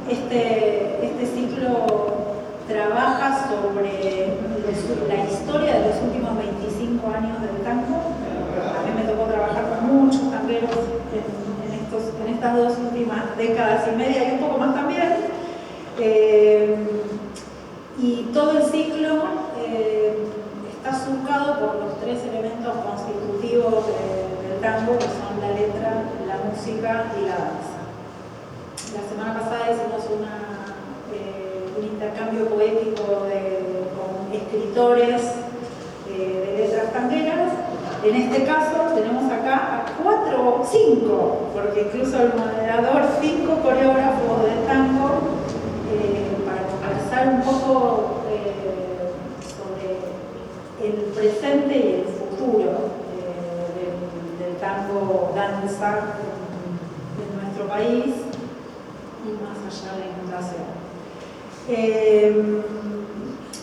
Este ciclo trabaja sobre la historia de los últimos 25 años del tango. A mí me tocó trabajar con muchos tangueros en estas 2 últimas décadas y media y un poco más también. Y todo el ciclo está surcado por los 3 elementos constitutivos del tango, que son la letra, la música y la danza. La semana pasada hicimos un intercambio poético con escritores de letras tangueras. En este caso tenemos acá a 5, porque incluso el moderador, 5 coreógrafos de tango, para conversar un poco sobre el presente y el futuro del tango danza en nuestro país y más allá de la inundación.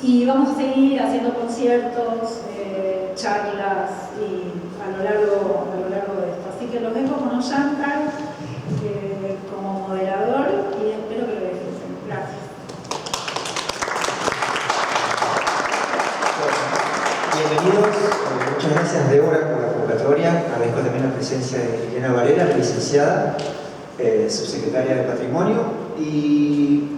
Y vamos a seguir haciendo conciertos, charlas y a lo largo de esto. Así que los dejo con Ollanta como moderador y espero que lo disfruten. Gracias. Bienvenidos, muchas gracias Débora por la convocatoria. Agradezco también la presencia de Liliana Varela, la licenciada, subsecretaria de Patrimonio, y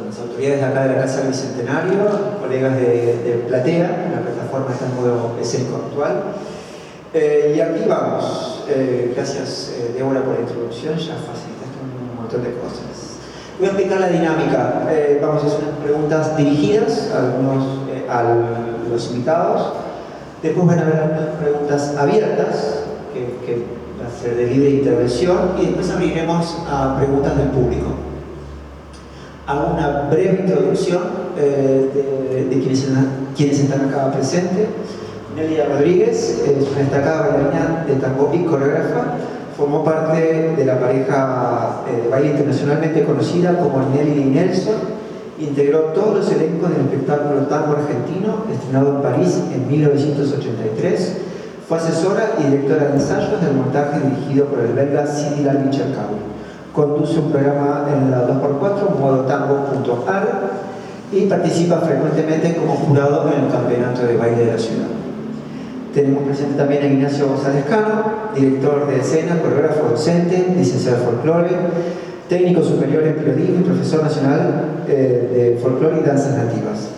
las autoridades de acá de la Casa del Bicentenario, colegas de Platea, la plataforma de tango escénico actual. Y aquí vamos. Gracias Débora por la introducción, ya facilitaste un montón de cosas. Voy a explicar la dinámica. Vamos a hacer unas preguntas dirigidas a los invitados. Después van a haber algunas preguntas abiertas, que va a ser de libre intervención, y después abriremos a preguntas del público. Hago una breve introducción de quienes están acá presentes. Nelia Rodríguez es una destacada bailarina de tango y coreógrafa. Formó parte de la pareja de baile internacionalmente conocida como Nelly y Nelson. Integró todos los elencos del espectáculo Tango Argentino, estrenado en París en 1983. Fue asesora y directora de ensayos del montaje dirigido por el belga Sidi Larbi-Cherkaoui. Conduce un programa en la 2x4, modotango.ar, y participa frecuentemente como jurado en el campeonato de baile de la ciudad. Tenemos presente también a Ignacio González Cano, director de escena, coreógrafo, docente, licenciado en folclore, técnico superior en periodismo y profesor nacional de folclore y danzas nativas.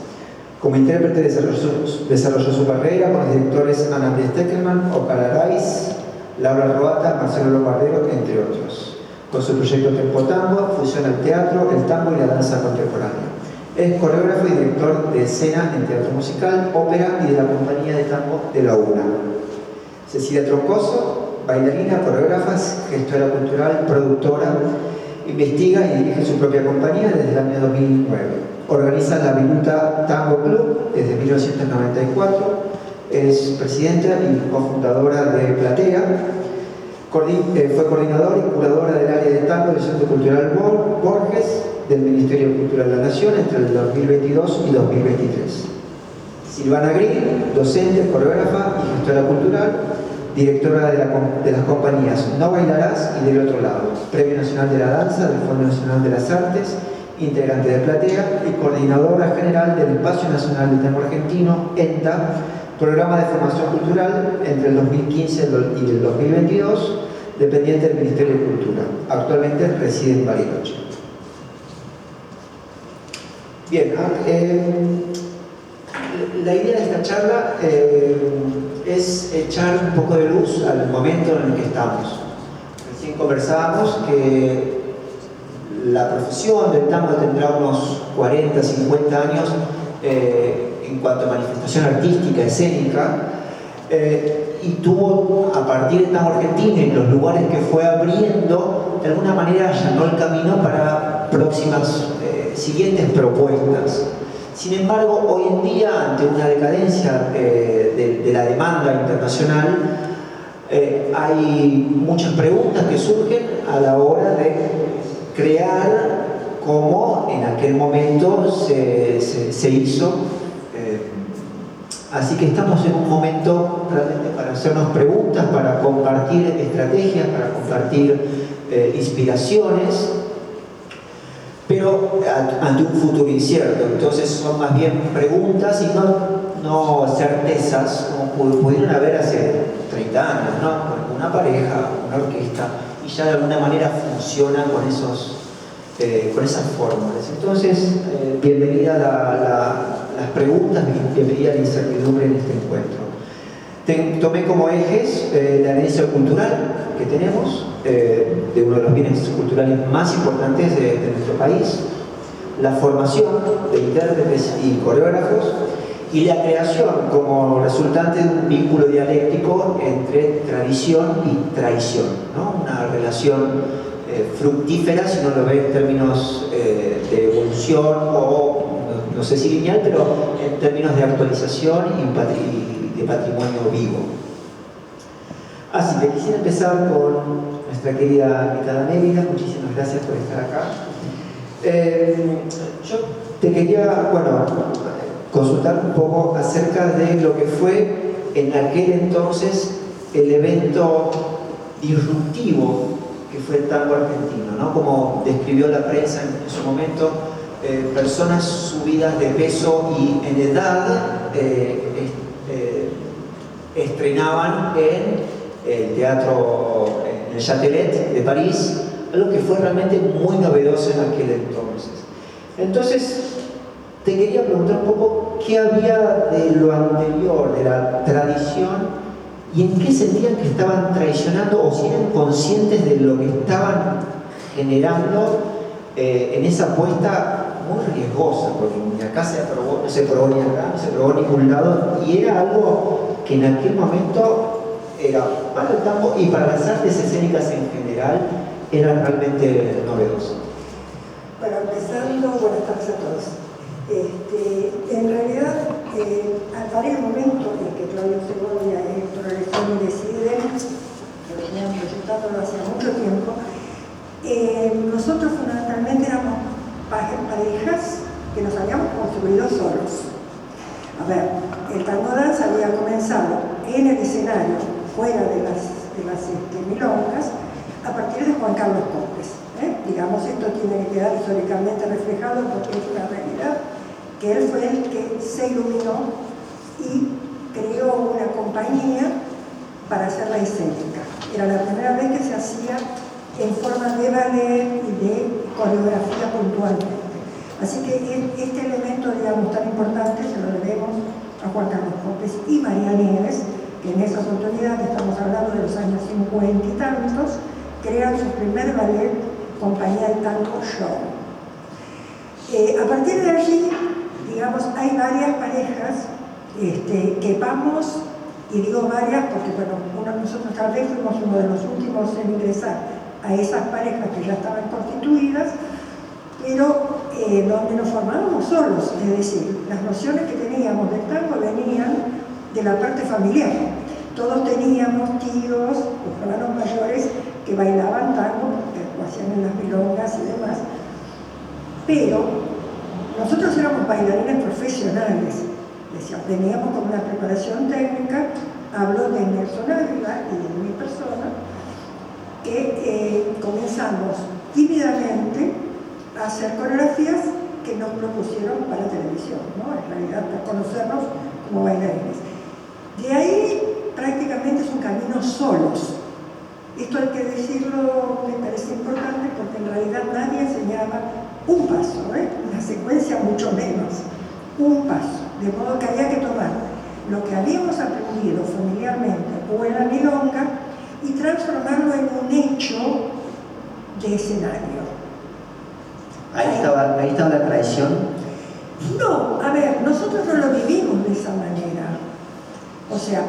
Como intérprete desarrolló su carrera con los directores Ana María Steckerman, Ocar Araiz, Laura Roata, Marcelo Lombardero, entre otros. Con su proyecto Tempo Tango, fusiona el teatro, el tango y la danza contemporánea. Es coreógrafo y director de escena en teatro musical, ópera y de la compañía de tango de la UNA. Cecilia Troncoso, bailarina, coreógrafa, gestora cultural, productora, investiga y dirige su propia compañía desde el año 2009. Organiza la Viruta Tango Club desde 1994. Es presidenta y cofundadora de Platea. Fue coordinadora y curadora del área de tango del Centro Cultural Borges del Ministerio Cultural de la Nación entre el 2022 y 2023. Silvana Grill, docente, coreógrafa y gestora cultural, directora de las compañías No Bailarás y Del Otro Lado, Premio Nacional de la Danza del Fondo Nacional de las Artes, integrante de Platea y coordinadora general del Espacio Nacional de Tango Argentino, ENTA, programa de formación cultural entre el 2015 y el 2022, dependiente del Ministerio de Cultura. Actualmente reside en Bariloche. Bien, la idea de esta charla es echar un poco de luz al momento en el que estamos. Recién conversábamos que la profesión del tango tendrá unos 40, 50 años en cuanto a manifestación artística, escénica, y tuvo, a partir del tango argentino y los lugares que fue abriendo, de alguna manera allanó el camino para próximas siguientes propuestas. Sin embargo, hoy en día, ante una decadencia de la demanda internacional, hay muchas preguntas que surgen a la hora de crear como en aquel momento se hizo. Así que estamos en un momento realmente para hacernos preguntas, para compartir estrategias, para compartir inspiraciones pero ante un futuro incierto. Entonces son más bien preguntas y no certezas, como pudieron haber hace 30 años, ¿no? Una pareja, una orquesta, y ya de alguna manera funciona con esas fórmulas. Entonces, bienvenida las preguntas, bienvenida a la incertidumbre en este encuentro. Tomé como ejes la herencia cultural que tenemos, de uno de los bienes culturales más importantes de nuestro país, la formación de intérpretes y coreógrafos, y la creación como resultante de un vínculo dialéctico entre tradición y traición, ¿no? Una relación fructífera, si uno lo ve en términos de evolución o, no sé si lineal, pero en términos de actualización y de patrimonio vivo. Así que quisiera empezar con nuestra querida invitada Mérida. Muchísimas gracias por estar acá. Yo te quería, consultar un poco acerca de lo que fue en aquel entonces el evento disruptivo que fue el tango argentino, ¿no? Como describió la prensa en su momento, personas subidas de peso y en edad estrenaban en el teatro, en el Châtelet de París, algo que fue realmente muy novedoso en aquel entonces. Entonces, te quería preguntar un poco qué había de lo anterior, de la tradición, y en qué sentían que estaban traicionando o si eran conscientes de lo que estaban generando en esa apuesta muy riesgosa, porque ni acá se aprobó, no se aprobó ni acá, no se aprobó en ningún lado, y era algo que en aquel momento era para el tango y para las artes escénicas en general era realmente novedoso. Bueno, empezando, buenas tardes a todos. En realidad, al varios momentos en que Claudio Segovia y Héctor Alessandro deciden, que venían proyectándolo hace mucho tiempo, nosotros fundamentalmente éramos parejas que nos habíamos construido solos. A ver, el tango dance había comenzado en el escenario, fuera de las milongas, a partir de Juan Carlos Copes. Digamos, esto tiene que quedar históricamente reflejado porque es una realidad que él fue el que se iluminó y creó una compañía para hacer la escénica. Era la primera vez que se hacía en forma de ballet y de coreografía puntualmente. Así que este elemento, digamos, tan importante se lo debemos a Juan Carlos Copes y María Nieves, que en esa oportunidad, estamos hablando de los años 50 y tantos, crean su primer ballet, Compañía del Tango Show. A partir de allí, digamos, hay varias parejas que vamos, y digo varias porque, bueno, nosotros tal vez fuimos uno de los últimos en ingresar a esas parejas que ya estaban constituidas, pero donde nos formábamos solos, es decir, las nociones que teníamos del tango venían de la parte familiar. Todos teníamos tíos, los hermanos mayores, que bailaban tango, porque lo hacían en las milongas y demás, pero nosotros éramos bailarines profesionales, veníamos con una preparación técnica. Hablo de Nelson Ávila y de mi persona, que comenzamos tímidamente a hacer coreografías que nos propusieron para televisión, ¿no? En realidad, para conocernos como bailarines. De ahí prácticamente es un camino solos. Esto hay que decirlo, me parece importante, porque en realidad nadie enseñaba un paso, una secuencia mucho menos, un paso, de modo que había que tomar lo que habíamos aprendido familiarmente o en la milonga y transformarlo en un hecho de escenario. Ahí estaba la traición. No, a ver, nosotros no lo vivimos de esa manera. O sea,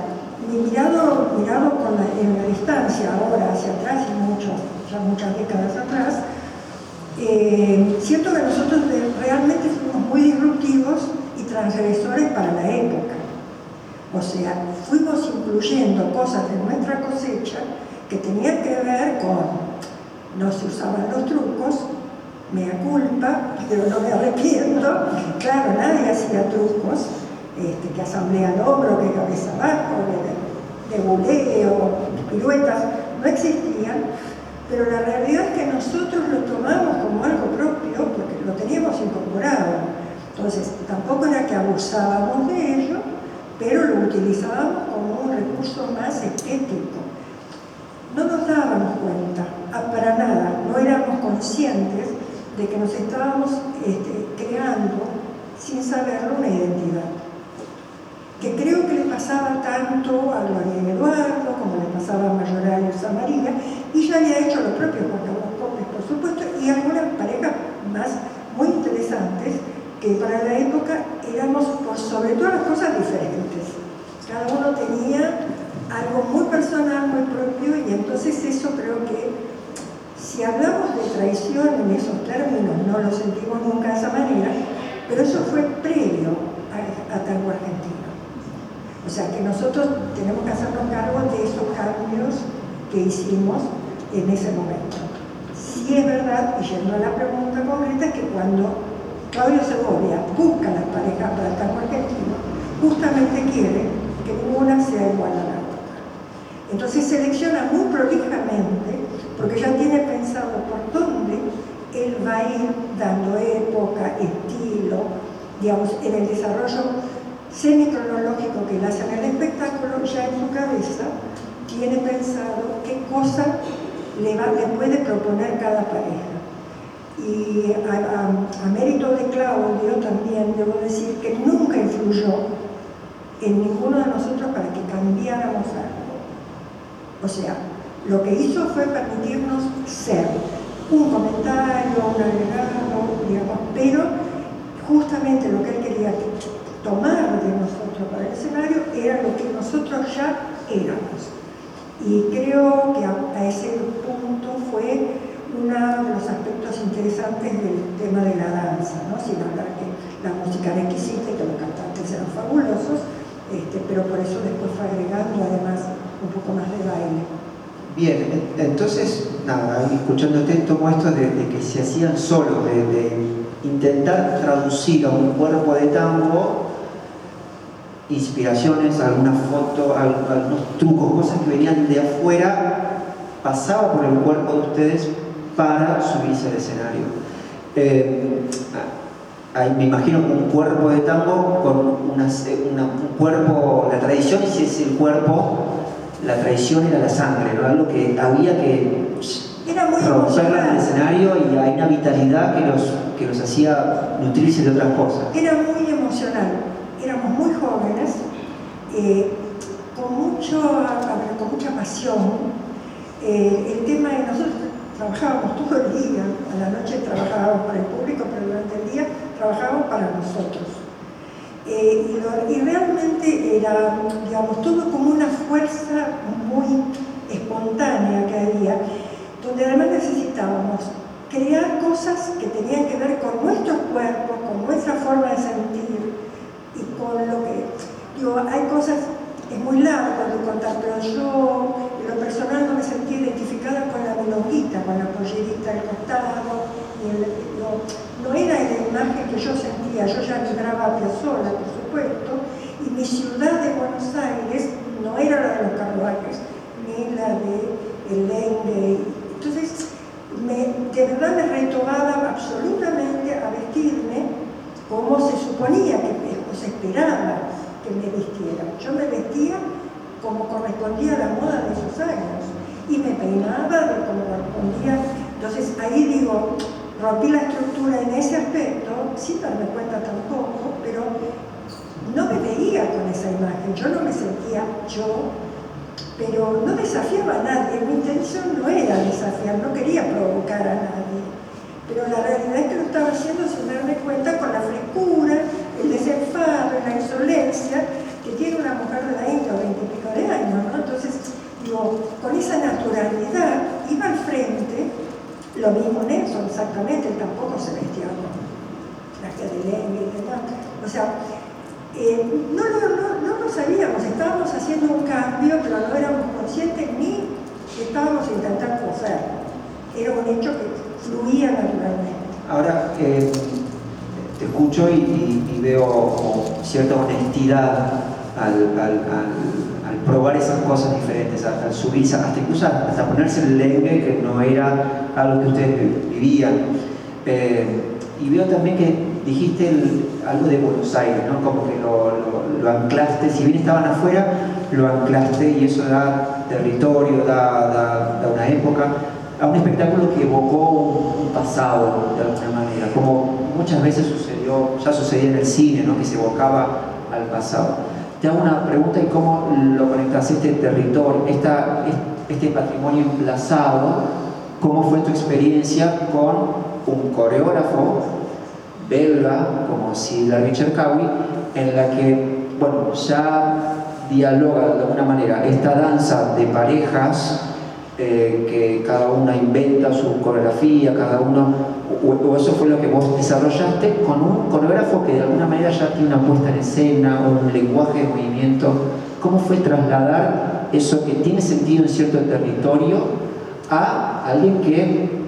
mirado en la distancia, ahora hacia atrás y ya muchas décadas atrás, siento que nosotros realmente fuimos muy disruptivos y transgresores para la época. O sea, fuimos incluyendo cosas de nuestra cosecha que tenían que ver con no se usaban los trucos, mea culpa, pero no me arrepiento. Claro, nadie hacía trucos, que asamblea al hombro, que cabeza abajo, de buleo, piruetas, no existían. pero la realidad es que nosotros lo tomamos como algo propio porque lo teníamos incorporado. Entonces, tampoco era que abusábamos de ello, pero lo utilizábamos como un recurso más estético. No nos dábamos cuenta, para nada, no éramos conscientes de que nos estábamos creando, sin saberlo, una identidad. Que creo que le pasaba tanto a Gloria Eduardo, como le pasaba a Mayoral y a María, y ya había hecho lo propio con Carlos Copes, por supuesto, y algunas parejas más muy interesantes, que para la época éramos, por sobre todas las cosas, diferentes. Cada uno tenía algo muy personal, muy propio, y entonces eso creo que, si hablamos de traición en esos términos, no lo sentimos nunca de esa manera, pero eso fue previo a Tango Argentino. O sea que nosotros tenemos que hacernos cargo de esos cambios que hicimos en ese momento. Sí es verdad, y yendo a la pregunta concreta, es que cuando Claudio Segovia busca las parejas para el tango argentino, justamente quiere que ninguna sea igual a la otra. Entonces selecciona muy prolijamente, porque ya tiene pensado por dónde él va a ir dando época, estilo, digamos, en el desarrollo semicronológico que él hace en el espectáculo, ya en su cabeza tiene pensado qué cosa le puede proponer cada pareja. Y a mérito de Claudio también debo decir que nunca influyó en ninguno de nosotros para que cambiáramos algo. O sea, lo que hizo fue permitirnos ser un comentario, un agregado, digamos, pero justamente lo que él quería tomar de nosotros para el escenario era lo que nosotros ya éramos. Y creo que a ese punto fue uno de los aspectos interesantes del tema de la danza, ¿no? Sin hablar que la música era exquisita y que los cantantes eran fabulosos, pero por eso después fue agregando además un poco más de baile. Bien, entonces, nada, escuchándote tomo esto de que se hacían solos, de intentar traducir a un cuerpo de tango inspiraciones, alguna foto, algunos trucos, cosas que venían de afuera, pasaba por el cuerpo de ustedes para subirse al escenario. Me imagino un cuerpo de tango con un cuerpo, la tradición, y si es el cuerpo, la tradición era la sangre, ¿no? Algo que había que romperla en el escenario, y hay una vitalidad que los hacía nutrirse de otras cosas. Era muy emocional, éramos muy jóvenes, con mucha pasión. El tema de nosotros trabajábamos todo el día, a la noche trabajábamos para el público, pero durante el día trabajábamos para nosotros. Y realmente era, digamos, todo como una fuerza muy espontánea que había, donde además necesitábamos crear cosas que tenían que ver con nuestros cuerpos, con nuestra forma de sentir y con lo que... Digo, hay cosas, es muy largo de contar, pero yo en lo personal no me sentí identificada con la milonguita, con la pollerita al costado, no era la imagen que yo sentía. Yo ya migraba a Piazzolla, por supuesto, y mi ciudad de Buenos Aires no era la de los carruajes, ni la de el Lengue. Entonces, de verdad me retobaba absolutamente a vestirme como se suponía o se esperaba que me vistiera. Yo me vestía como correspondía a la moda de esos años y me peinaba de como correspondía. Entonces ahí digo, rompí la estructura en ese aspecto, sin darme cuenta tampoco, pero no me veía con esa imagen. Yo no me sentía yo, pero no desafiaba a nadie. Mi intención no era desafiar, no quería provocar a nadie. Pero la realidad es que lo estaba haciendo sin darme cuenta, con la frescura, el desenfado, la insolencia que tiene una mujer de la India, 20 y pico de años, ¿no? Entonces, digo, con esa naturalidad iba al frente. Lo mismo Nelson, exactamente, él tampoco se vestía con traje de Lengue y demás. O sea, no lo sabíamos, estábamos haciendo un cambio, pero no éramos conscientes ni que estábamos intentando hacerlo. Era un hecho que fluía naturalmente. Ahora, te escucho y veo cierta honestidad al probar esas cosas diferentes, al subirse, hasta incluso hasta ponerse el lengue, que no era algo que ustedes vivían. Y veo también que dijiste algo de Buenos Aires, ¿no? Como que lo anclaste, si bien estaban afuera, lo anclaste, y eso da territorio, da una época, a un espectáculo que evocó un pasado de alguna manera, como muchas veces ya sucedía en el cine, ¿no? Que se evocaba al pasado. Te hago una pregunta: ¿y cómo lo conectas este territorio, este patrimonio emplazado? ¿Cómo fue tu experiencia con un coreógrafo belga como Sila Richer-Kawi, en la que, bueno, ya dialoga de alguna manera esta danza de parejas, que cada una inventa su coreografía, cada uno, o eso fue lo que vos desarrollaste, con un coreógrafo que de alguna manera ya tiene una puesta en escena, un lenguaje de movimiento? ¿Cómo fue trasladar eso que tiene sentido en cierto territorio a alguien que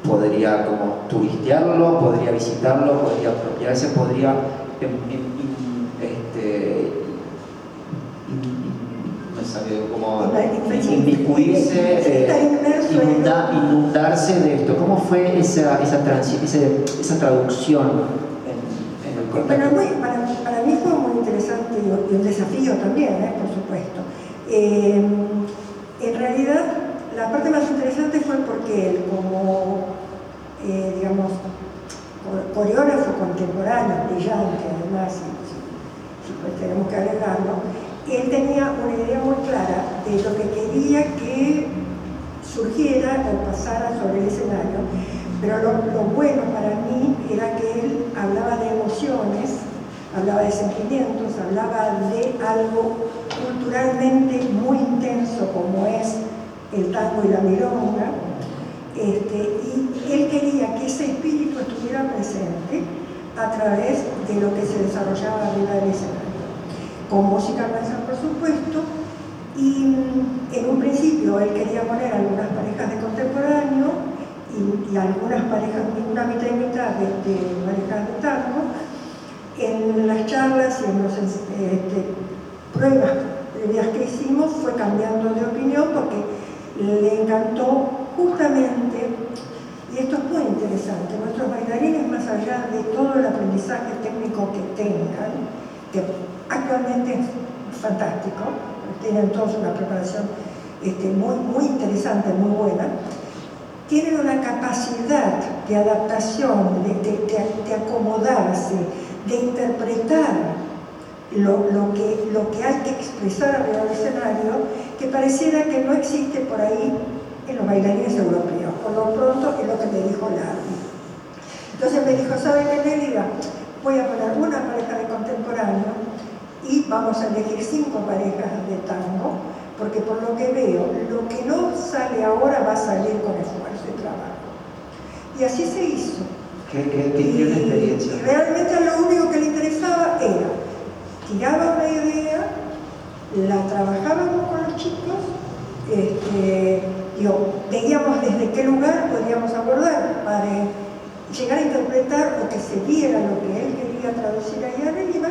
podría como turistearlo, podría visitarlo, podría apropiarse, podría inmiscuirse, inundarse de esto? ¿Cómo fue esa traducción en el contexto? Bueno, para mí fue muy interesante y un desafío también, por supuesto. En realidad, la parte más interesante fue porque él, como, digamos, coreógrafo contemporáneo, brillante además, si pues tenemos que agregarlo, él tenía una idea muy clara de lo que quería que surgiera o pasara sobre el escenario, pero lo bueno para mí era que él hablaba de emociones, hablaba de sentimientos, hablaba de algo culturalmente muy intenso como es el tango y la milonga, y él quería que ese espíritu estuviera presente a través de lo que se desarrollaba arriba del escenario, con música danza por supuesto, y en un principio él quería poner algunas parejas de contemporáneo y algunas parejas, una mitad y mitad de parejas de tango. En las charlas y en las pruebas previas que hicimos fue cambiando de opinión porque le encantó justamente, y esto es muy interesante, nuestros bailarines, más allá de todo el aprendizaje técnico que tengan, que actualmente es fantástico, tienen todos una preparación muy interesante, muy buena, tienen una capacidad de adaptación, de acomodarse, de interpretar lo que hay que expresar arriba del escenario, que pareciera que no existe por ahí en los bailarines europeos. Por lo pronto es lo que me dijo Larry. Entonces me dijo: ¿sabe qué, Mérida? Voy a poner una pareja de contemporáneo y vamos a elegir 5 parejas de tango, porque por lo que veo, lo que no sale ahora va a salir con esfuerzo y trabajo. Y así se hizo. ¿Qué experiencia? Y realmente lo único que le interesaba era, tiraba una idea, la trabajábamos con los chicos, veíamos desde qué lugar podíamos abordar para llegar a interpretar o que se viera lo que él quería traducir ahí arriba.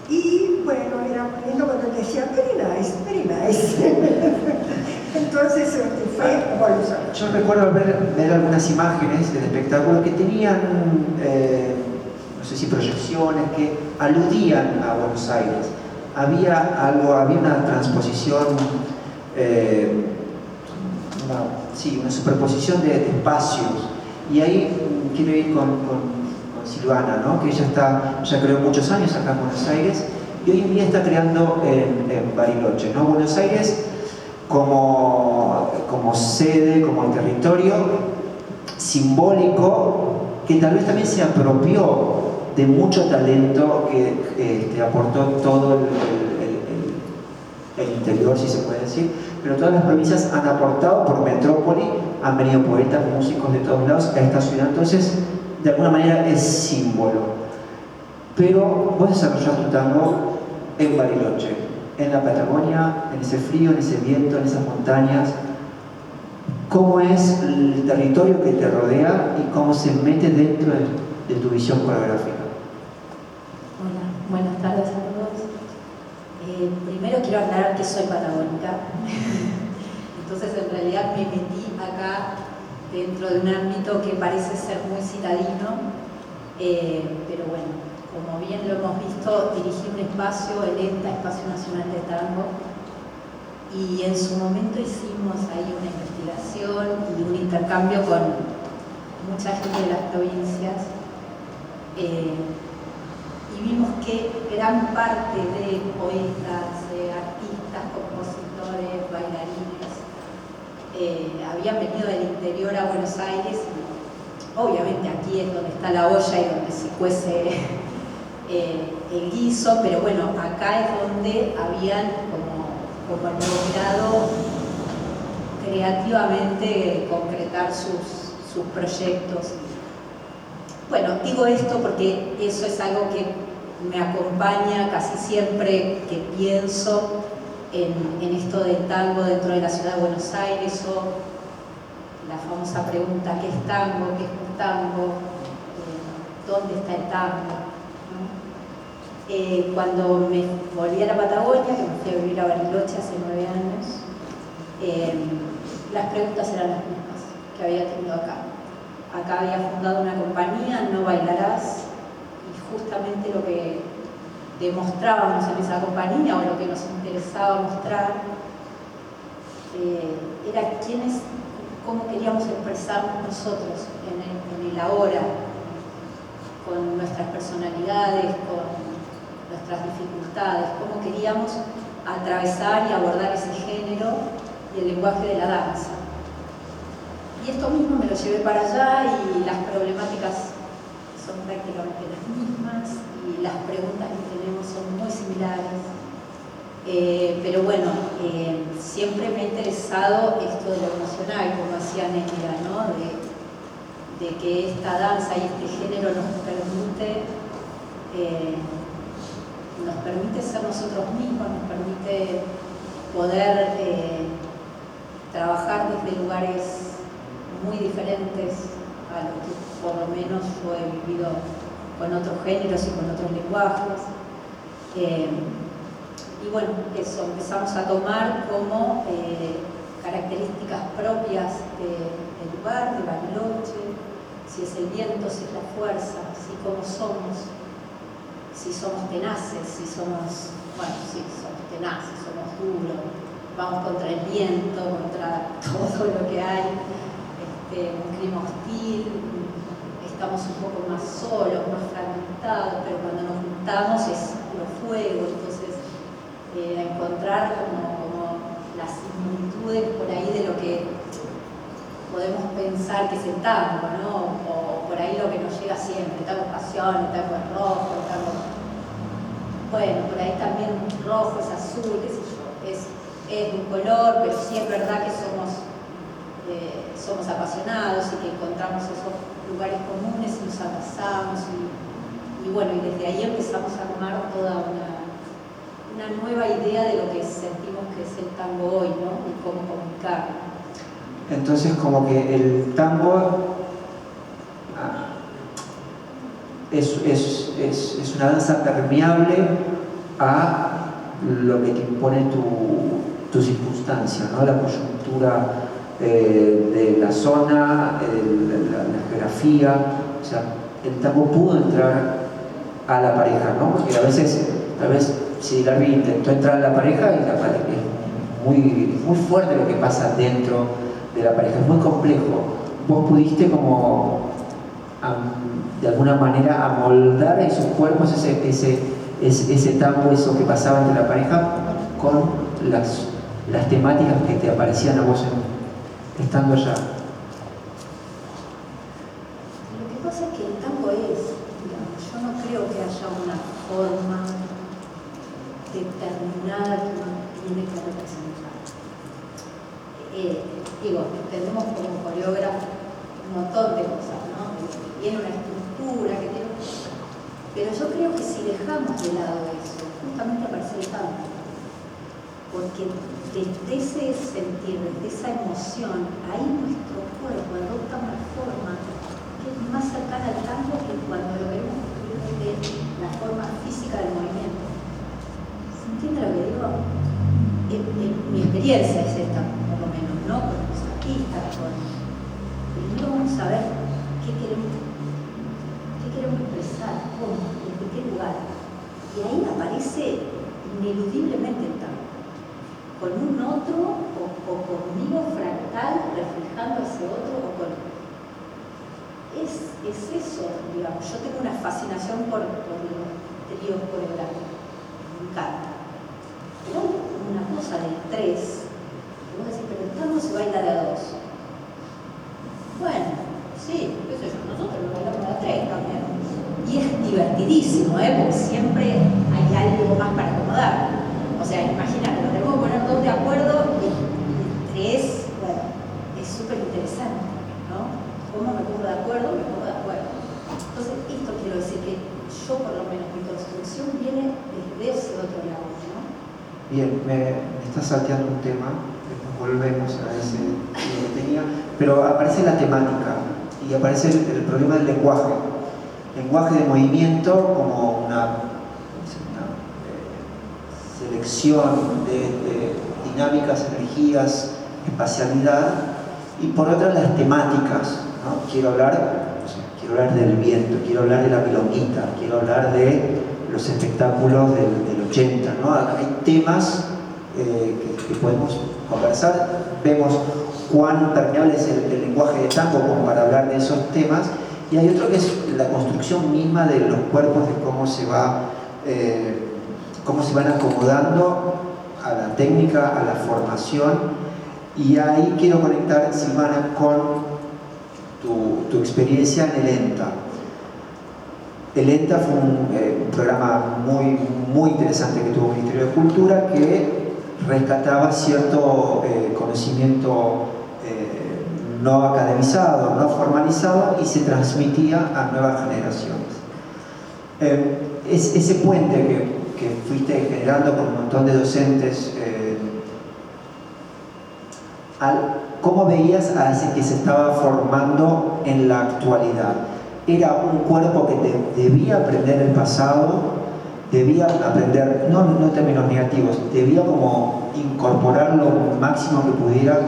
Y bueno, era lindo cuando él decía very nice, very nice. Entonces fue evolución. Yo recuerdo ver algunas imágenes del espectáculo que tenían, no sé si proyecciones, que aludían a Buenos Aires. Había una transposición, una superposición de espacios. Y ahí quiero ir con Silvana, ¿no? Que ella creó muchos años acá en Buenos Aires y hoy en día está creando en Bariloche, ¿no? Buenos Aires como sede, como territorio simbólico que tal vez también se apropió de mucho talento que aportó todo el interior, si se puede decir, pero todas las provincias han aportado por metrópoli, han venido poetas, músicos de todos lados a esta ciudad, entonces de alguna manera es símbolo. Pero vos desarrollás tu tango en Bariloche, en la Patagonia, en ese frío, en ese viento, en esas montañas. ¿Cómo es el territorio que te rodea y cómo se mete dentro de tu visión coreográfica? Hola, buenas tardes a todos. soy patagónica. Entonces en realidad me metí acá dentro de un ámbito que parece ser muy citadino, pero bueno, como bien lo hemos visto, dirigí un espacio, el ENTA, Espacio Nacional de Tango, y en su momento hicimos ahí una investigación y un intercambio con mucha gente de las provincias, y vimos que gran parte de poetas, artistas, compositores, bailarines, habían venido del interior a Buenos Aires. Obviamente aquí es donde está la olla y donde se cuece el guiso, pero bueno, acá es donde habían como logrado creativamente concretar sus proyectos. Bueno, digo esto porque eso es algo que me acompaña casi siempre que pienso en esto del tango dentro de la ciudad de Buenos Aires, o la famosa pregunta: ¿qué es tango? ¿Qué es un tango? ¿Dónde está el tango? ¿No? Cuando me volví a la Patagonia, que me fui a vivir a Bariloche hace 9 años, las preguntas eran las mismas que había tenido acá. Acá había fundado una compañía, No Bailarás, y justamente lo que demostrábamos en esa compañía, o lo que nos interesaba mostrar, era cómo queríamos expresarnos nosotros en el ahora, con nuestras personalidades, con nuestras dificultades, cómo queríamos atravesar y abordar ese género y el lenguaje de la danza. Y esto mismo me lo llevé para allá, y las problemáticas son prácticamente las mismas y las preguntas que tenemos son muy similares. Pero bueno, siempre me ha interesado esto de lo emocional, como decía Nelia, ¿no? De que esta danza y este género nos permite ser nosotros mismos, nos permite poder trabajar desde lugares muy diferentes a lo que por lo menos yo he vivido con otros géneros y con otros lenguajes. Y bueno, eso, empezamos a tomar como características propias del lugar, de Bariloche, si es el viento, si es la fuerza, si cómo somos, si somos tenaces, si somos, bueno, sí, somos tenaces, somos duros, vamos contra el viento, contra todo lo que hay, un clima hostil, estamos un poco más solos, más fragmentados, pero cuando nos juntamos es lo fuego. Entonces encontrar como las similitudes por ahí de lo que podemos pensar que es el tango, ¿no? O por ahí lo que nos llega siempre: el tango es pasión, el tango es rojo, el tango... Bueno, por ahí también rojo es azul, qué sé yo, es de un color, pero sí es verdad que somos apasionados y que encontramos esos lugares comunes y nos abrazamos, y bueno, y desde ahí empezamos a armar toda una nueva idea de lo que sentimos que es el tango hoy, ¿no? Y cómo comunicarlo. Entonces, como que el tango es una danza permeable a lo que te impone tu circunstancia, ¿no? La coyuntura de la zona, la geografía. O sea, el tango pudo entrar a la pareja, ¿no? Porque a veces, tal vez, si Darby intentó entrar a la pareja, y la pareja es muy fuerte lo que pasa dentro de la pareja, es muy complejo. Vos pudiste como de alguna manera amoldar esos cuerpos, ese tango, eso que pasaba entre la pareja, con las temáticas que te aparecían a vos estando allá. Lo que pasa es que el tango es, digamos, yo no creo que haya una forma determinada que uno tiene que representar. Tenemos como coreógrafo un montón de cosas, ¿no? Tiene una estructura, pero yo creo que si dejamos de lado eso, justamente aparece el tango. Porque desde ese sentir, desde esa emoción, ahí nuestro cuerpo adopta una forma que es más cercana al tango que cuando lo vemos desde la forma física del movimiento. ¿Se entiende lo que digo? experiencia es esta, por lo menos, ¿no? Con los artistas, primero vamos a ver qué queremos expresar, cómo, desde qué lugar. Y ahí aparece ineludiblemente el tango, con un otro o conmigo fractal reflejando ese otro es eso, digamos. Yo tengo una fascinación por los tríos coreográficos, me encanta. Pero una cosa del 3, que vos decís, pero el tango se baila de a 2. Bueno, sí, qué sé yo, nosotros lo bailamos de a 3 también. Y es divertidísimo, porque siempre hay algo más para acomodar. O sea, imagínate, nos tenemos que poner todos de acuerdo y el 3, bueno, es súper interesante, ¿no? ¿Cómo me pongo de acuerdo? Me pongo de acuerdo. Entonces, esto quiero decir que yo, por lo menos, mi construcción viene desde ese otro lado, ¿no? Bien, me está salteando un tema, después volvemos a ese que tenía, pero aparece la temática y aparece el problema del lenguaje. Lenguaje de movimiento como una selección de dinámicas, energías, espacialidad, y por otra las temáticas, ¿no? Quiero hablar del viento, quiero hablar de la milonguita, quiero hablar de los espectáculos del 80, ¿no? Hay temas que podemos conversar, vemos cuán permeable es el lenguaje de tango como para hablar de esos temas, y hay otro que es la construcción misma de los cuerpos, de cómo se van acomodando a la técnica, a la formación. Y ahí quiero conectar, Silvana, con tu experiencia en el ENTA. El ENTA fue un programa muy interesante que tuvo el Ministerio de Cultura, que rescataba cierto conocimiento no academizado, no formalizado, y se transmitía a nuevas generaciones. Ese puente que fuiste generando con un montón de docentes, ¿cómo veías a ese que se estaba formando en la actualidad? ¿Era un cuerpo que debía aprender el pasado, debía aprender, no en términos negativos, debía como incorporar lo máximo que pudiera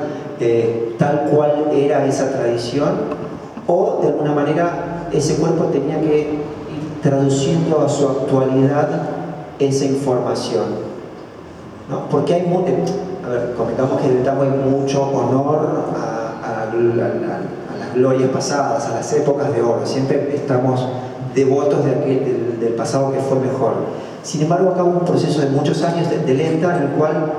tal cual era esa tradición, o de alguna manera ese cuerpo tenía que ir traduciendo a su actualidad esa información, ¿no? Porque hay comentamos que en el tango hay mucho honor a las glorias pasadas, a las épocas de oro. Siempre estamos devotos del pasado que fue mejor. Sin embargo, acá hubo un proceso de muchos años de lenta, en el cual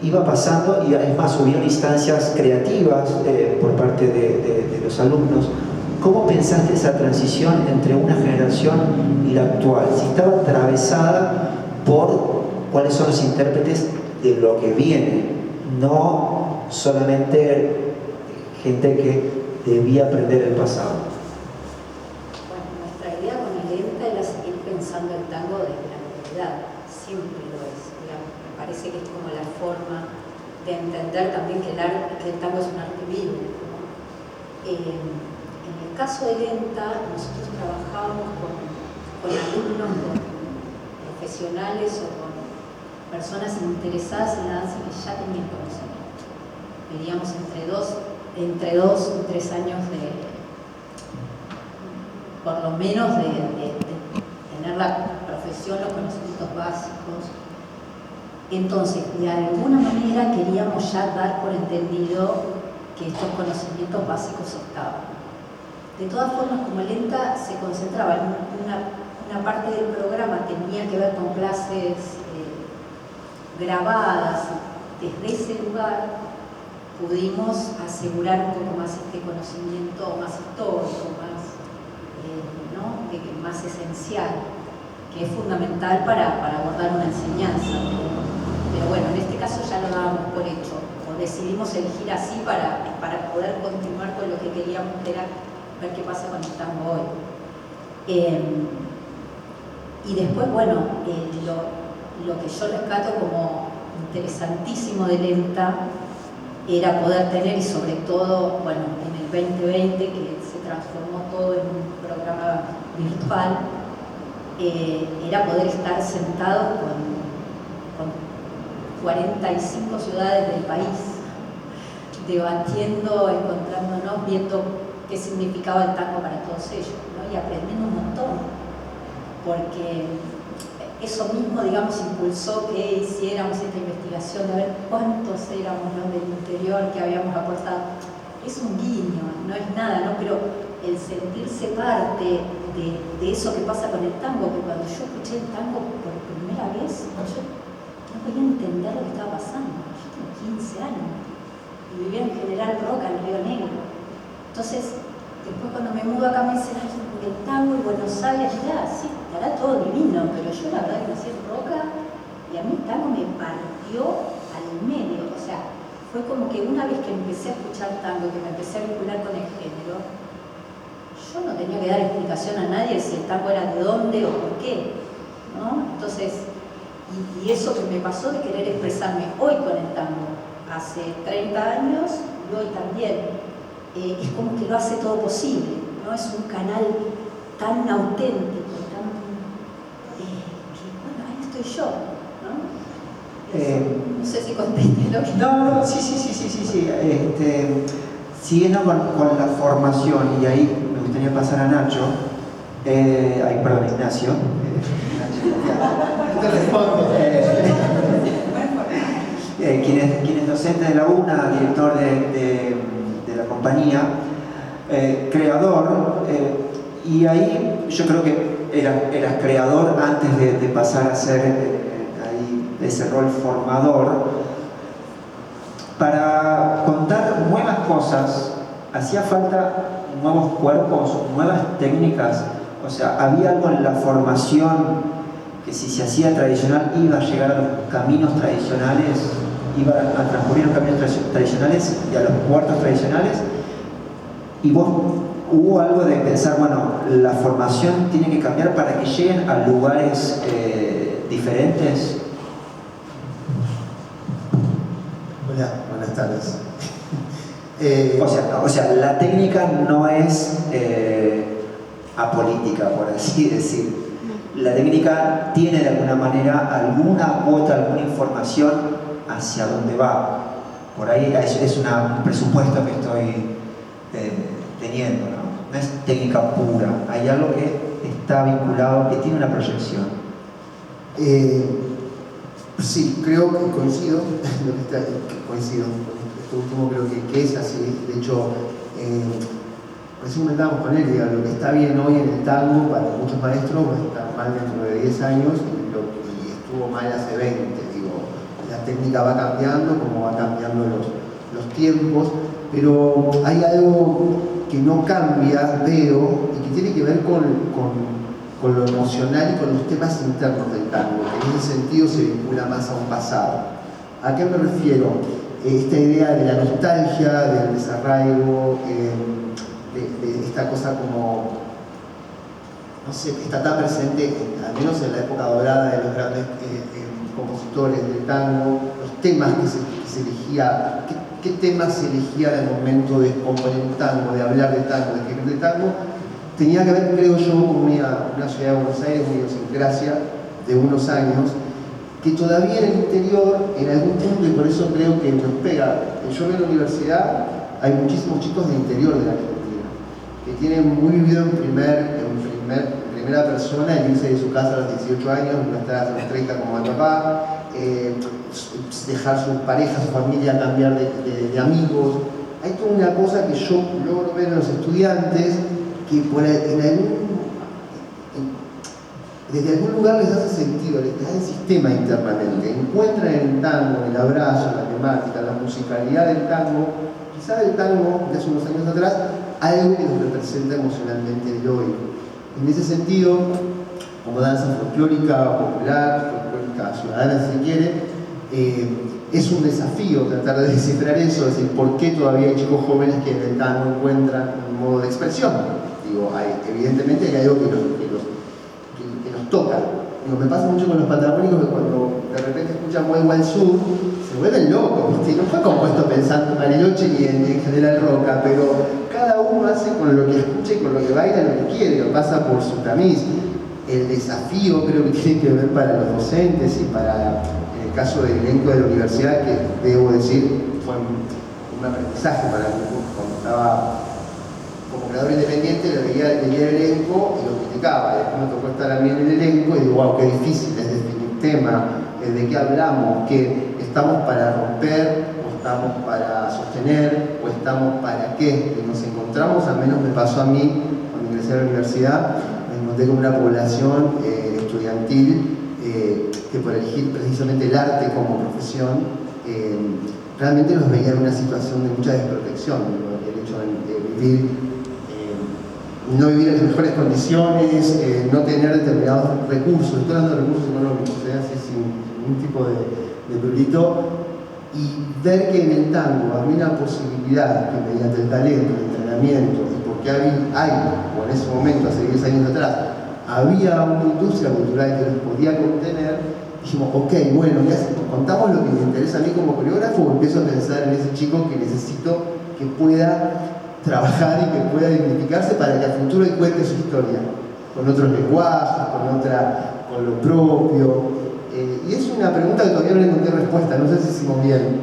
iba pasando, y además hubieron instancias creativas por parte de los alumnos. ¿Cómo pensaste esa transición entre una generación y la actual? Si estaba atravesada por cuáles son los intérpretes de lo que viene, no solamente gente que debía aprender el pasado. Bueno, nuestra idea con el ENTA era seguir pensando el tango desde la actualidad, siempre lo es, digamos. Me parece que es como la forma de entender también que el tango es un arte vivo, ¿no? En el caso del ENTA, nosotros trabajábamos con alumnos, con profesionales o con personas interesadas en la danza que ya tenían conocimiento. Veríamos entre 2 y 3 años por lo menos de tener la profesión, los conocimientos básicos. Entonces, de alguna manera queríamos ya dar por entendido que estos conocimientos básicos estaban. De todas formas, como el ENTA se concentraba en una parte del programa, tenía que ver con clases grabadas, desde ese lugar pudimos asegurar un poco más este conocimiento más histórico, más esencial, que es fundamental para abordar una enseñanza. Pero bueno, en este caso ya lo dábamos por hecho, o decidimos elegir así para poder continuar con lo que queríamos, que era ver qué pasa con el tango hoy. Y después, bueno, lo que yo rescato como interesantísimo del ENTA era poder tener, y sobre todo, bueno, en el 2020, que se transformó todo en un programa virtual, era poder estar sentados con 45 ciudades del país, debatiendo, encontrándonos, viendo qué significaba el tango para todos ellos, ¿no? Y aprendiendo un montón, porque eso mismo, digamos, impulsó que hiciéramos esta investigación de ver cuántos éramos los del interior que habíamos aportado. Es un guiño, no es nada, ¿no? Pero el sentirse parte de eso que pasa con el tango, que cuando yo escuché el tango por primera vez, yo no podía entender lo que estaba pasando. Yo tengo 15 años y vivía en General Roca, en Río Negro. Entonces, después cuando me mudo acá me dicen, el tango y Buenos Aires, mirá, sí, estará todo divino, pero yo la verdad que nací en Roca y a mí el tango me partió al medio. O sea, fue como que una vez que empecé a escuchar tango, que me empecé a vincular con el género, yo no tenía que dar explicación a nadie si el tango era de dónde o por qué, ¿no? Entonces, y eso que me pasó de querer expresarme hoy con el tango, hace 30 años y hoy también, es como que lo hace todo posible, ¿no? Es un canal tan auténtico, tan, que bueno, ahí estoy yo, ¿no? No sé si contesté lo que... No, sí. Siguiendo con la formación, y ahí me gustaría pasar a Nacho, perdón, Ignacio. Te respondo. Quien es docente de la UNA, director de la compañía, creador, y ahí yo creo que eras creador antes de pasar a ser ahí ese rol formador. Para contar nuevas cosas, hacía falta nuevos cuerpos, nuevas técnicas. O sea, había algo en la formación que si se hacía tradicional iba a llegar a los caminos tradicionales, iba a transcurrir los caminos tradicionales y a los puertos tradicionales. Y vos, hubo algo de pensar, bueno, la formación tiene que cambiar para que lleguen a lugares diferentes. Hola, buenas tardes. O sea, la técnica no es apolítica, por así decir. La técnica tiene de alguna manera alguna cuota, alguna información hacia dónde va. Por ahí es un presupuesto que estoy teniendo, ¿no? No es técnica pura, hay algo que está vinculado, que tiene una proyección. Sí, creo que coincido, coincido. Esto último creo que es así. De hecho, recién comentábamos con él, digo, lo que está bien hoy en el tango para muchos maestros va a estar mal dentro de 10 años y estuvo mal hace 20. Digo, la técnica va cambiando, como va cambiando los tiempos, pero hay algo que no cambia, veo, y que tiene que ver con lo emocional y con los temas internos del tango, que en ese sentido se vincula más a un pasado. ¿A qué me refiero? Esta idea de la nostalgia, del desarraigo, de esta cosa como, no sé, que está tan presente, al menos en la época dorada de los grandes compositores del tango, los temas que se elegía, qué temas se elegía en el momento de componer un tango, de hablar de tango, de escribir de tango, tenía que ver, creo yo, con una ciudad de Buenos Aires, una idiosincrasia de unos años, que todavía en el interior, en algún punto, y por eso creo que nos pega. Yo veo en la universidad, hay muchísimos chicos del interior de la Argentina, que tienen muy vivido en primera persona el irse de su casa a los 18 años, no estar a los 30 como mi papá, dejar su pareja, su familia, cambiar de amigos. Hay toda una cosa que yo logro ver en los estudiantes, que desde algún lugar les hace sentido, les da el sistema internamente. Encuentran en el tango, en el abrazo, en la temática, en la musicalidad del tango, quizá del tango de hace unos años atrás, algo que nos representa emocionalmente el hoy. En ese sentido, como danza folclórica popular, folclórica ciudadana si se quiere, es un desafío tratar de descifrar eso, es decir, por qué todavía hay chicos jóvenes que en el tango encuentran un modo de expresión. Digo, evidentemente hay algo que nos toca. Digo, me pasa mucho con los patagónicos que cuando de repente escuchan Vuelvo al Sur, se vuelven locos, ¿viste? No fue compuesto pensando en Bariloche ni en General Roca, pero cada uno hace con lo que escucha y con lo que baila lo que quiere, lo pasa por su tamiz. El desafío creo que tiene que ver para los docentes y para en el caso del elenco de la universidad, que debo decir fue un aprendizaje para mí, cuando estaba como creador independiente, veía el elenco y lo criticaba. Después me tocó estar a mí en el elenco y digo, wow, qué difícil es definir tema, de qué hablamos, que estamos para romper, o estamos para sostener, o estamos para qué. Y nos encontramos, al menos me pasó a mí cuando ingresé a la universidad, me encontré con una población estudiantil que por elegir precisamente el arte como profesión, realmente nos veía en una situación de mucha desprotección. El hecho de vivir, no vivir en las mejores condiciones, no tener determinados recursos, estoy hablando de recursos económicos, así sin ningún tipo de prurito, y ver que en el tango había una posibilidad que mediante el talento, el entrenamiento, y porque hay, o en ese momento, hace 10 años atrás, había una industria cultural que nos podía contener, dijimos, ok, bueno, ¿qué hacemos? Contamos lo que me interesa a mí como coreógrafo, o empiezo a pensar en ese chico que necesito que pueda trabajar y que pueda dignificarse para que a futuro él cuente su historia, con otros lenguajes, con lo propio. Y es una pregunta que todavía no le encontré respuesta, no sé si hicimos bien,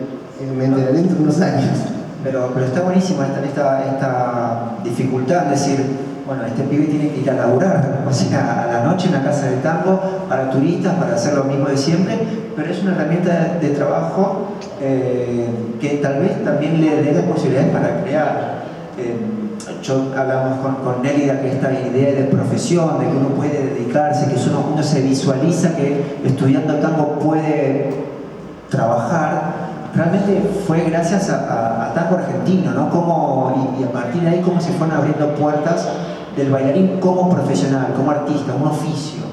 me enteraré dentro de unos años. Pero está buenísimo esta dificultad, es decir, bueno, este pibe tiene que ir a laburar, o sea, a la noche en la casa de tango, para turistas, para hacer lo mismo de siempre, pero es una herramienta de trabajo que tal vez también le dé las posibilidades para crear. Hablamos con Nélida que esta idea de profesión, de que uno puede dedicarse, que uno se visualiza que estudiando tango puede trabajar, realmente fue gracias a tango argentino, ¿no? Y a partir de ahí cómo se fueron abriendo puertas del bailarín como profesional, como artista, un oficio.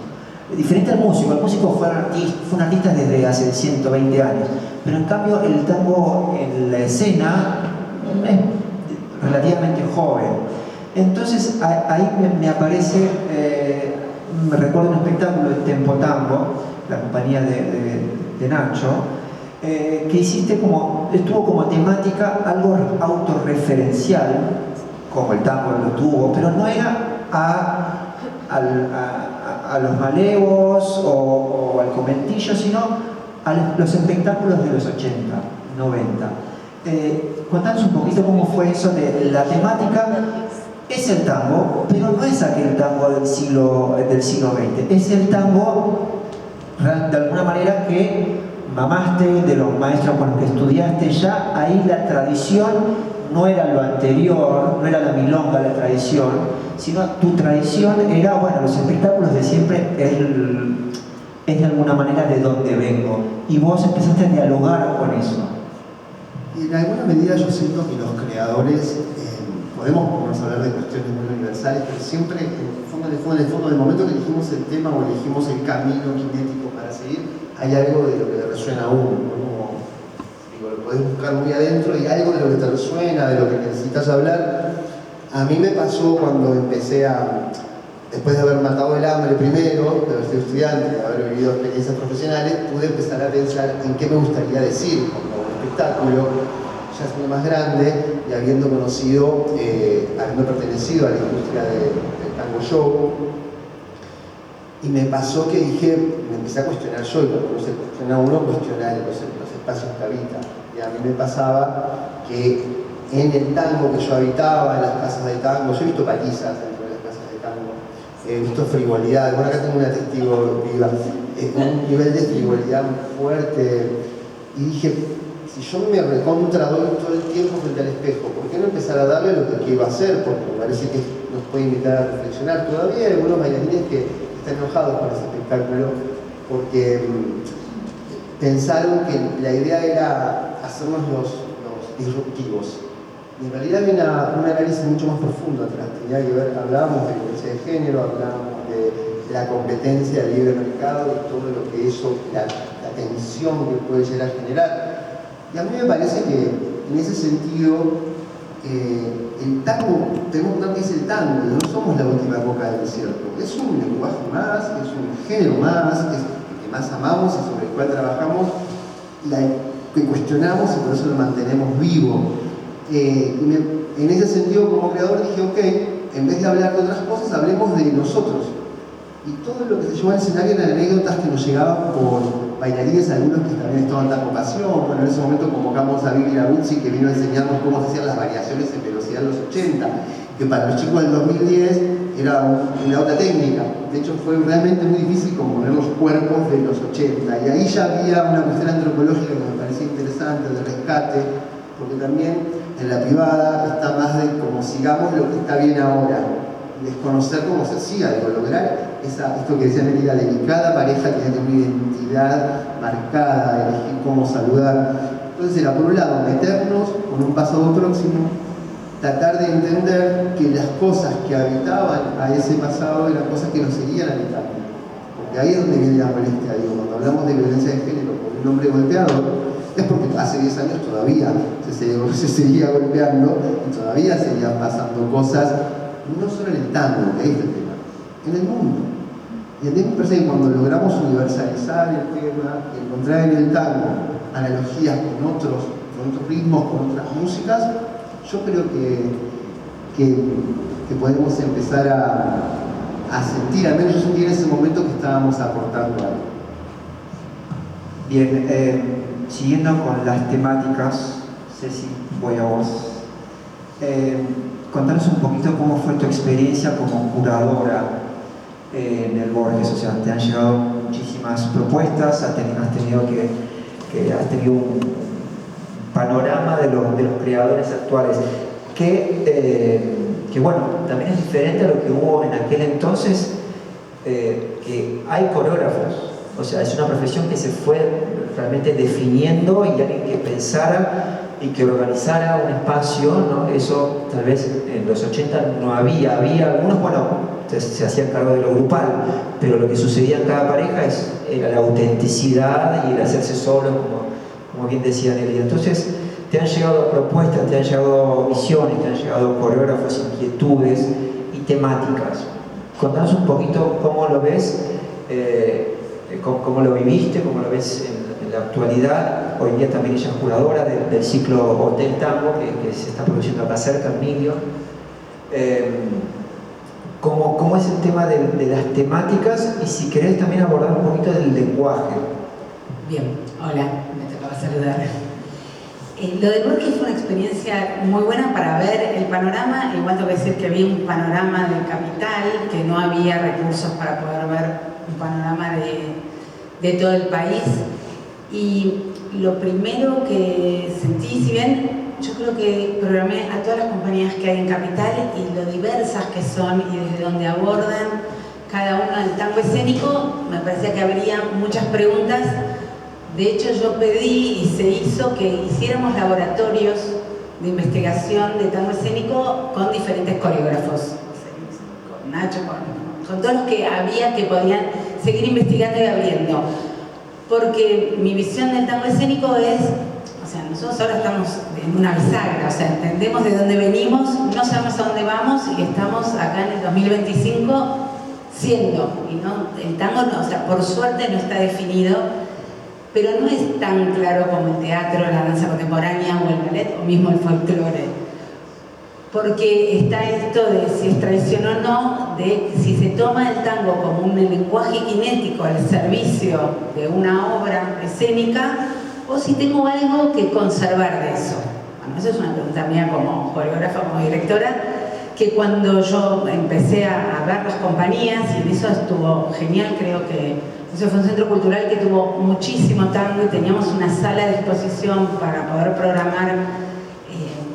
Diferente al músico, el músico fue un artista desde hace 120 años, pero en cambio el tango en la escena es relativamente joven. Entonces ahí me aparece, me recuerdo un espectáculo de Tempo Tango, la compañía de Nacho, que estuvo como temática algo autorreferencial, como el tango lo tuvo, pero no era a los malevos o al conventillo, sino a los espectáculos de los 80, 90. Contanos un poquito cómo fue eso de la temática. Es el tango, pero no es aquel tango del siglo XX, es el tango de alguna manera que mamaste de los maestros con los que estudiaste. Ya ahí la tradición no era lo anterior, no era la milonga la tradición, sino tu tradición era, bueno, los espectáculos de siempre es de alguna manera de donde vengo, y vos empezaste a dialogar con eso. Y en alguna medida yo siento que los creadores podemos hablar de cuestiones muy universales, pero siempre en el fondo, del momento que elegimos el tema o elegimos el camino kinético para seguir, hay algo de lo que le resuena a uno, ¿no? Digo, lo podés buscar muy adentro y algo de lo que te resuena, de lo que necesitas hablar. A mí me pasó cuando empecé después de haber matado el hambre primero, de haber sido estudiante, de haber vivido experiencias profesionales, pude empezar a pensar en qué me gustaría decir como un espectáculo, ya siendo más grande y habiendo conocido, habiendo pertenecido a la industria del tango show. Y me pasó que me empecé a cuestionar yo, y cuando uno se cuestiona cuestiona los espacios que habita. Y a mí me pasaba que en el tango que yo habitaba, en las casas de tango, yo he visto palizas dentro de las casas de tango, he visto frivolidad. Bueno, acá tengo una testigo viva, un nivel de frivolidad muy fuerte. Y dije, si yo me recontra doy todo el tiempo frente al espejo, ¿por qué no empezar a darle lo que quiero hacer? Porque me parece que nos puede invitar a reflexionar. Todavía hay algunos bailarines que están enojados con ese espectáculo porque pensaron que la idea era hacernos los disruptivos. Y en realidad había un análisis mucho más profundo atrás. Tenía que ver, hablábamos de violencia de género, hablábamos de la competencia del libre mercado y todo lo que eso, la tensión que puede llegar a generar. Y a mí me parece que en ese sentido el tango, tenemos que notar que es el tango, no somos la última época del desierto. Es un lenguaje más, es un género más, es el que más amamos y sobre el cual trabajamos, que cuestionamos y por eso lo mantenemos vivo. En ese sentido, como creador, dije, ok, en vez de hablar de otras cosas, hablemos de nosotros. y todo lo que se llevó al escenario eran anécdotas que nos llegaban por bailarines, algunos que también estaban dando pasión. Bueno, en ese momento convocamos a Vivi Aguzzi, que vino a enseñarnos cómo se hacían las variaciones en velocidad en los 80, que para los chicos del 2010 era una otra técnica. De hecho, fue realmente muy difícil componer los cuerpos de los 80, y ahí ya había una cuestión antropológica que me parecía interesante, de rescate, porque también en la privada está más de como sigamos lo que está bien ahora, desconocer cómo se hacía, de lograr esto que decía Nelida, de que cada pareja tiene que tener una identidad marcada, elegir cómo saludar. Entonces era, por un lado, meternos con un pasado próximo, tratar de entender que las cosas que habitaban a ese pasado eran cosas que nos seguían habitando. Porque ahí es donde viene la molestia, digo, cuando hablamos de violencia de género por un hombre golpeado, es porque hace 10 años todavía se seguía golpeando y todavía seguían pasando cosas, no solo en el tango, que ahí está el tema, en el mundo. Y a mí me parece que cuando logramos universalizar el tema, encontrar en el tango analogías con otros ritmos, con otras músicas, yo creo que podemos empezar a sentir, al menos yo sentí en ese momento que estábamos aportando algo. Bien, siguiendo con las temáticas, Ceci, voy a vos. Contanos un poquito cómo fue tu experiencia como curadora en el Borges. O sea, te han llegado muchísimas propuestas, has tenido un panorama de los creadores actuales, que bueno, también es diferente a lo que hubo en aquel entonces, que hay coreógrafos. O sea, es una profesión que se fue realmente definiendo, y alguien que pensara y que organizara un espacio, ¿no? Eso tal vez en los 80 no había algunos, bueno, se hacían cargo de lo grupal, pero lo que sucedía en cada pareja era la autenticidad y el hacerse solo, como bien decía Nelly. Entonces, te han llegado propuestas, te han llegado visiones, te han llegado coreógrafos, inquietudes y temáticas. Contanos un poquito cómo lo ves, cómo lo viviste, cómo lo ves en la actualidad. Hoy día también ella es curadora del ciclo Hotel Tango que se está produciendo acá cerca, en Miglio. ¿Cómo es el tema de las temáticas? Y si querés también abordar un poquito del lenguaje. Bien, hola, me tocaba saludar. Lo de Borges fue una experiencia muy buena para ver el panorama. Igual tengo que decir que había un panorama del capital, que no había recursos para poder ver un panorama de todo el país. Y lo primero que sentí, si bien yo creo que programé a todas las compañías que hay en Capital y lo diversas que son y desde donde abordan cada uno el tango escénico, me parecía que habría muchas preguntas. De hecho, yo pedí y se hizo que hiciéramos laboratorios de investigación de tango escénico con diferentes coreógrafos, con Nacho, con todos los que había que podían seguir investigando y abriendo. Porque mi visión del tango escénico es, o sea, nosotros ahora estamos en una bisagra, o sea, entendemos de dónde venimos, no sabemos a dónde vamos y estamos acá en el 2025 siendo, y no, el tango, no, o sea, por suerte no está definido, pero no es tan claro como el teatro, la danza contemporánea o el ballet, o mismo el folclore. Porque está esto de si es tradición o no, de si se toma el tango como un lenguaje kinético al servicio de una obra escénica, o si tengo algo que conservar de eso. Bueno, eso es una pregunta mía como coreógrafa, como directora, que cuando yo empecé a ver las compañías, y en eso estuvo genial, creo que eso fue un centro cultural que tuvo muchísimo tango y teníamos una sala de exposición para poder programar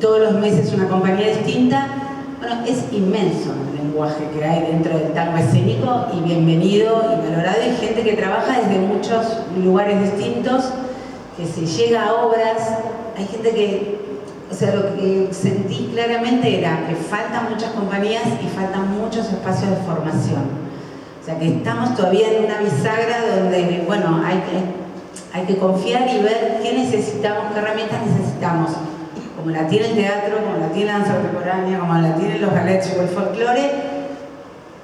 todos los meses una compañía distinta. Bueno, es inmenso el lenguaje que hay dentro del tango escénico, y bienvenido y valorado. Hay gente que trabaja desde muchos lugares distintos, que se llega a obras. Hay gente que, o sea, lo que sentí claramente era que faltan muchas compañías y faltan muchos espacios de formación. O sea, que estamos todavía en una bisagra donde, bueno, hay que confiar y ver qué necesitamos, qué herramientas necesitamos, como la tiene el teatro, como la tiene la danza contemporánea, como la tienen los ballets o el folclore,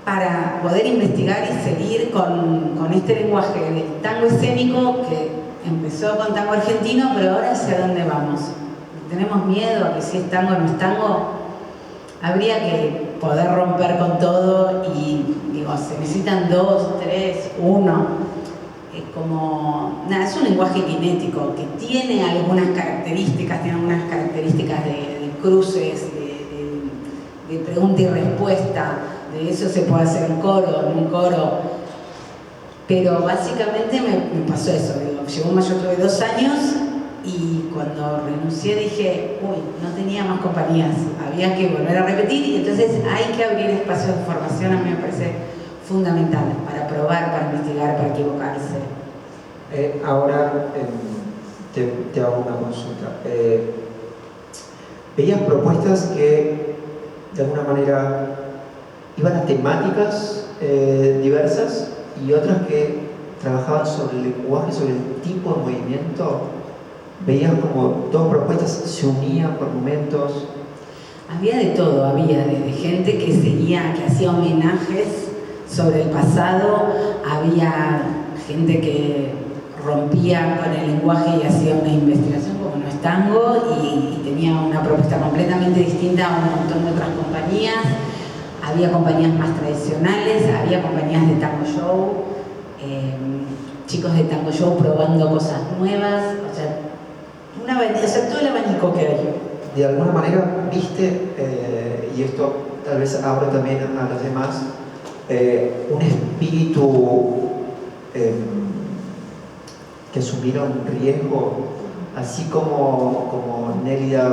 para poder investigar y seguir con este lenguaje del tango escénico que empezó con tango argentino, pero ahora hacia dónde vamos. Tenemos miedo a que si es tango o no es tango. Habría que poder romper con todo y digo, se necesitan 2, 3, 1. Es como, nada, es un lenguaje kinético que tiene algunas características, de cruces, de pregunta y respuesta, de eso se puede hacer en coro, en un coro. Pero básicamente me pasó eso, digo, yo tuve 2 años y cuando renuncié dije, uy, no tenía más compañías, había que volver a repetir y entonces hay que abrir espacios de formación, a mí me parece fundamental, para probar, para investigar, para equivocarse. Ahora te hago una consulta. ¿Veías propuestas que de alguna manera iban a temáticas diversas y otras que trabajaban sobre el lenguaje, sobre el tipo de movimiento? ¿Veías como 2 propuestas se unían por momentos? Había de todo, había desde gente que seguía, que hacía homenajes sobre el pasado, había gente que rompía con el lenguaje y hacía una investigación como no es tango y tenía una propuesta completamente distinta a un montón de otras compañías. Había compañías más tradicionales, había compañías de tango show, chicos de tango show probando cosas nuevas, o sea, todo el abanico que hay. De alguna manera viste, y esto tal vez abro también a los demás, un espíritu que asumieron riesgo, así como Nélida,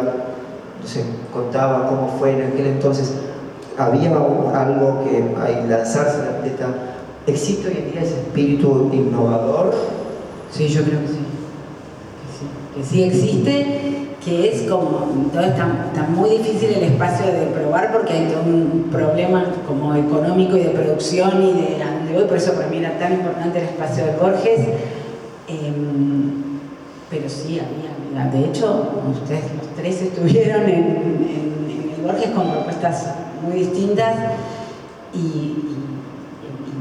no sé, contaba cómo fue en aquel entonces. Había algo que al lanzarse la atleta, ¿existe hoy en día ese espíritu innovador? Sí, yo creo que sí. Que sí existe, que es como, entonces está muy difícil el espacio de probar porque hay todo un problema como económico y de producción y de a dónde voy, por eso para mí era tan importante el espacio de Borges. Pero sí, había. De hecho, ustedes los 3 estuvieron en el Borges con propuestas muy distintas y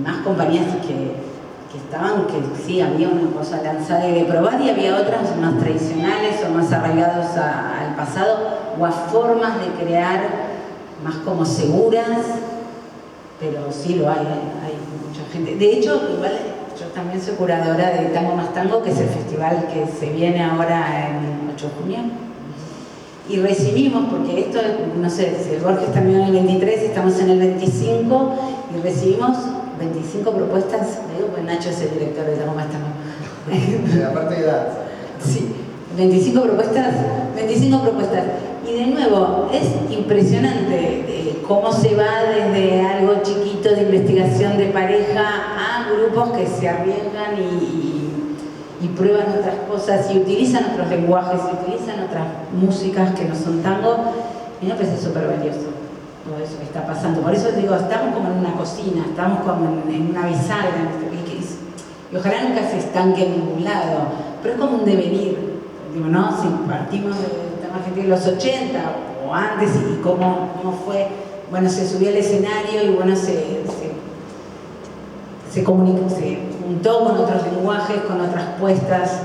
más compañías que estaban, que sí, había una cosa lanzada y de probar y había otras más tradicionales o más arraigados al pasado o a formas de crear más como seguras, pero sí lo hay mucha gente. De hecho, igual yo también soy curadora de Tango Más Tango, que es el festival que se viene ahora en 8 de junio. Y recibimos, porque esto, no sé, si el Borges terminó en el 23, estamos en el 25, y recibimos 25 propuestas, digo, pues Nacho es el director de Tango Más Tango. De la parte de edad. Sí, 25 propuestas. Y de nuevo, es impresionante cómo se va desde algo chiquito de investigación de pareja a grupos que se arriesgan y prueban otras cosas y utilizan otros lenguajes, y utilizan otras músicas que no son tango, y me parece súper valioso todo eso que está pasando. Por eso digo, estamos como en una cocina, estamos como en una bisagra, y ojalá nunca se estanque en ningún lado, pero es como un devenir, digo, ¿no? Si partimos de Argentina de los 80 o antes y cómo fue, bueno, se subió al escenario y bueno, se comunicó, se juntó con otros lenguajes, con otras puestas,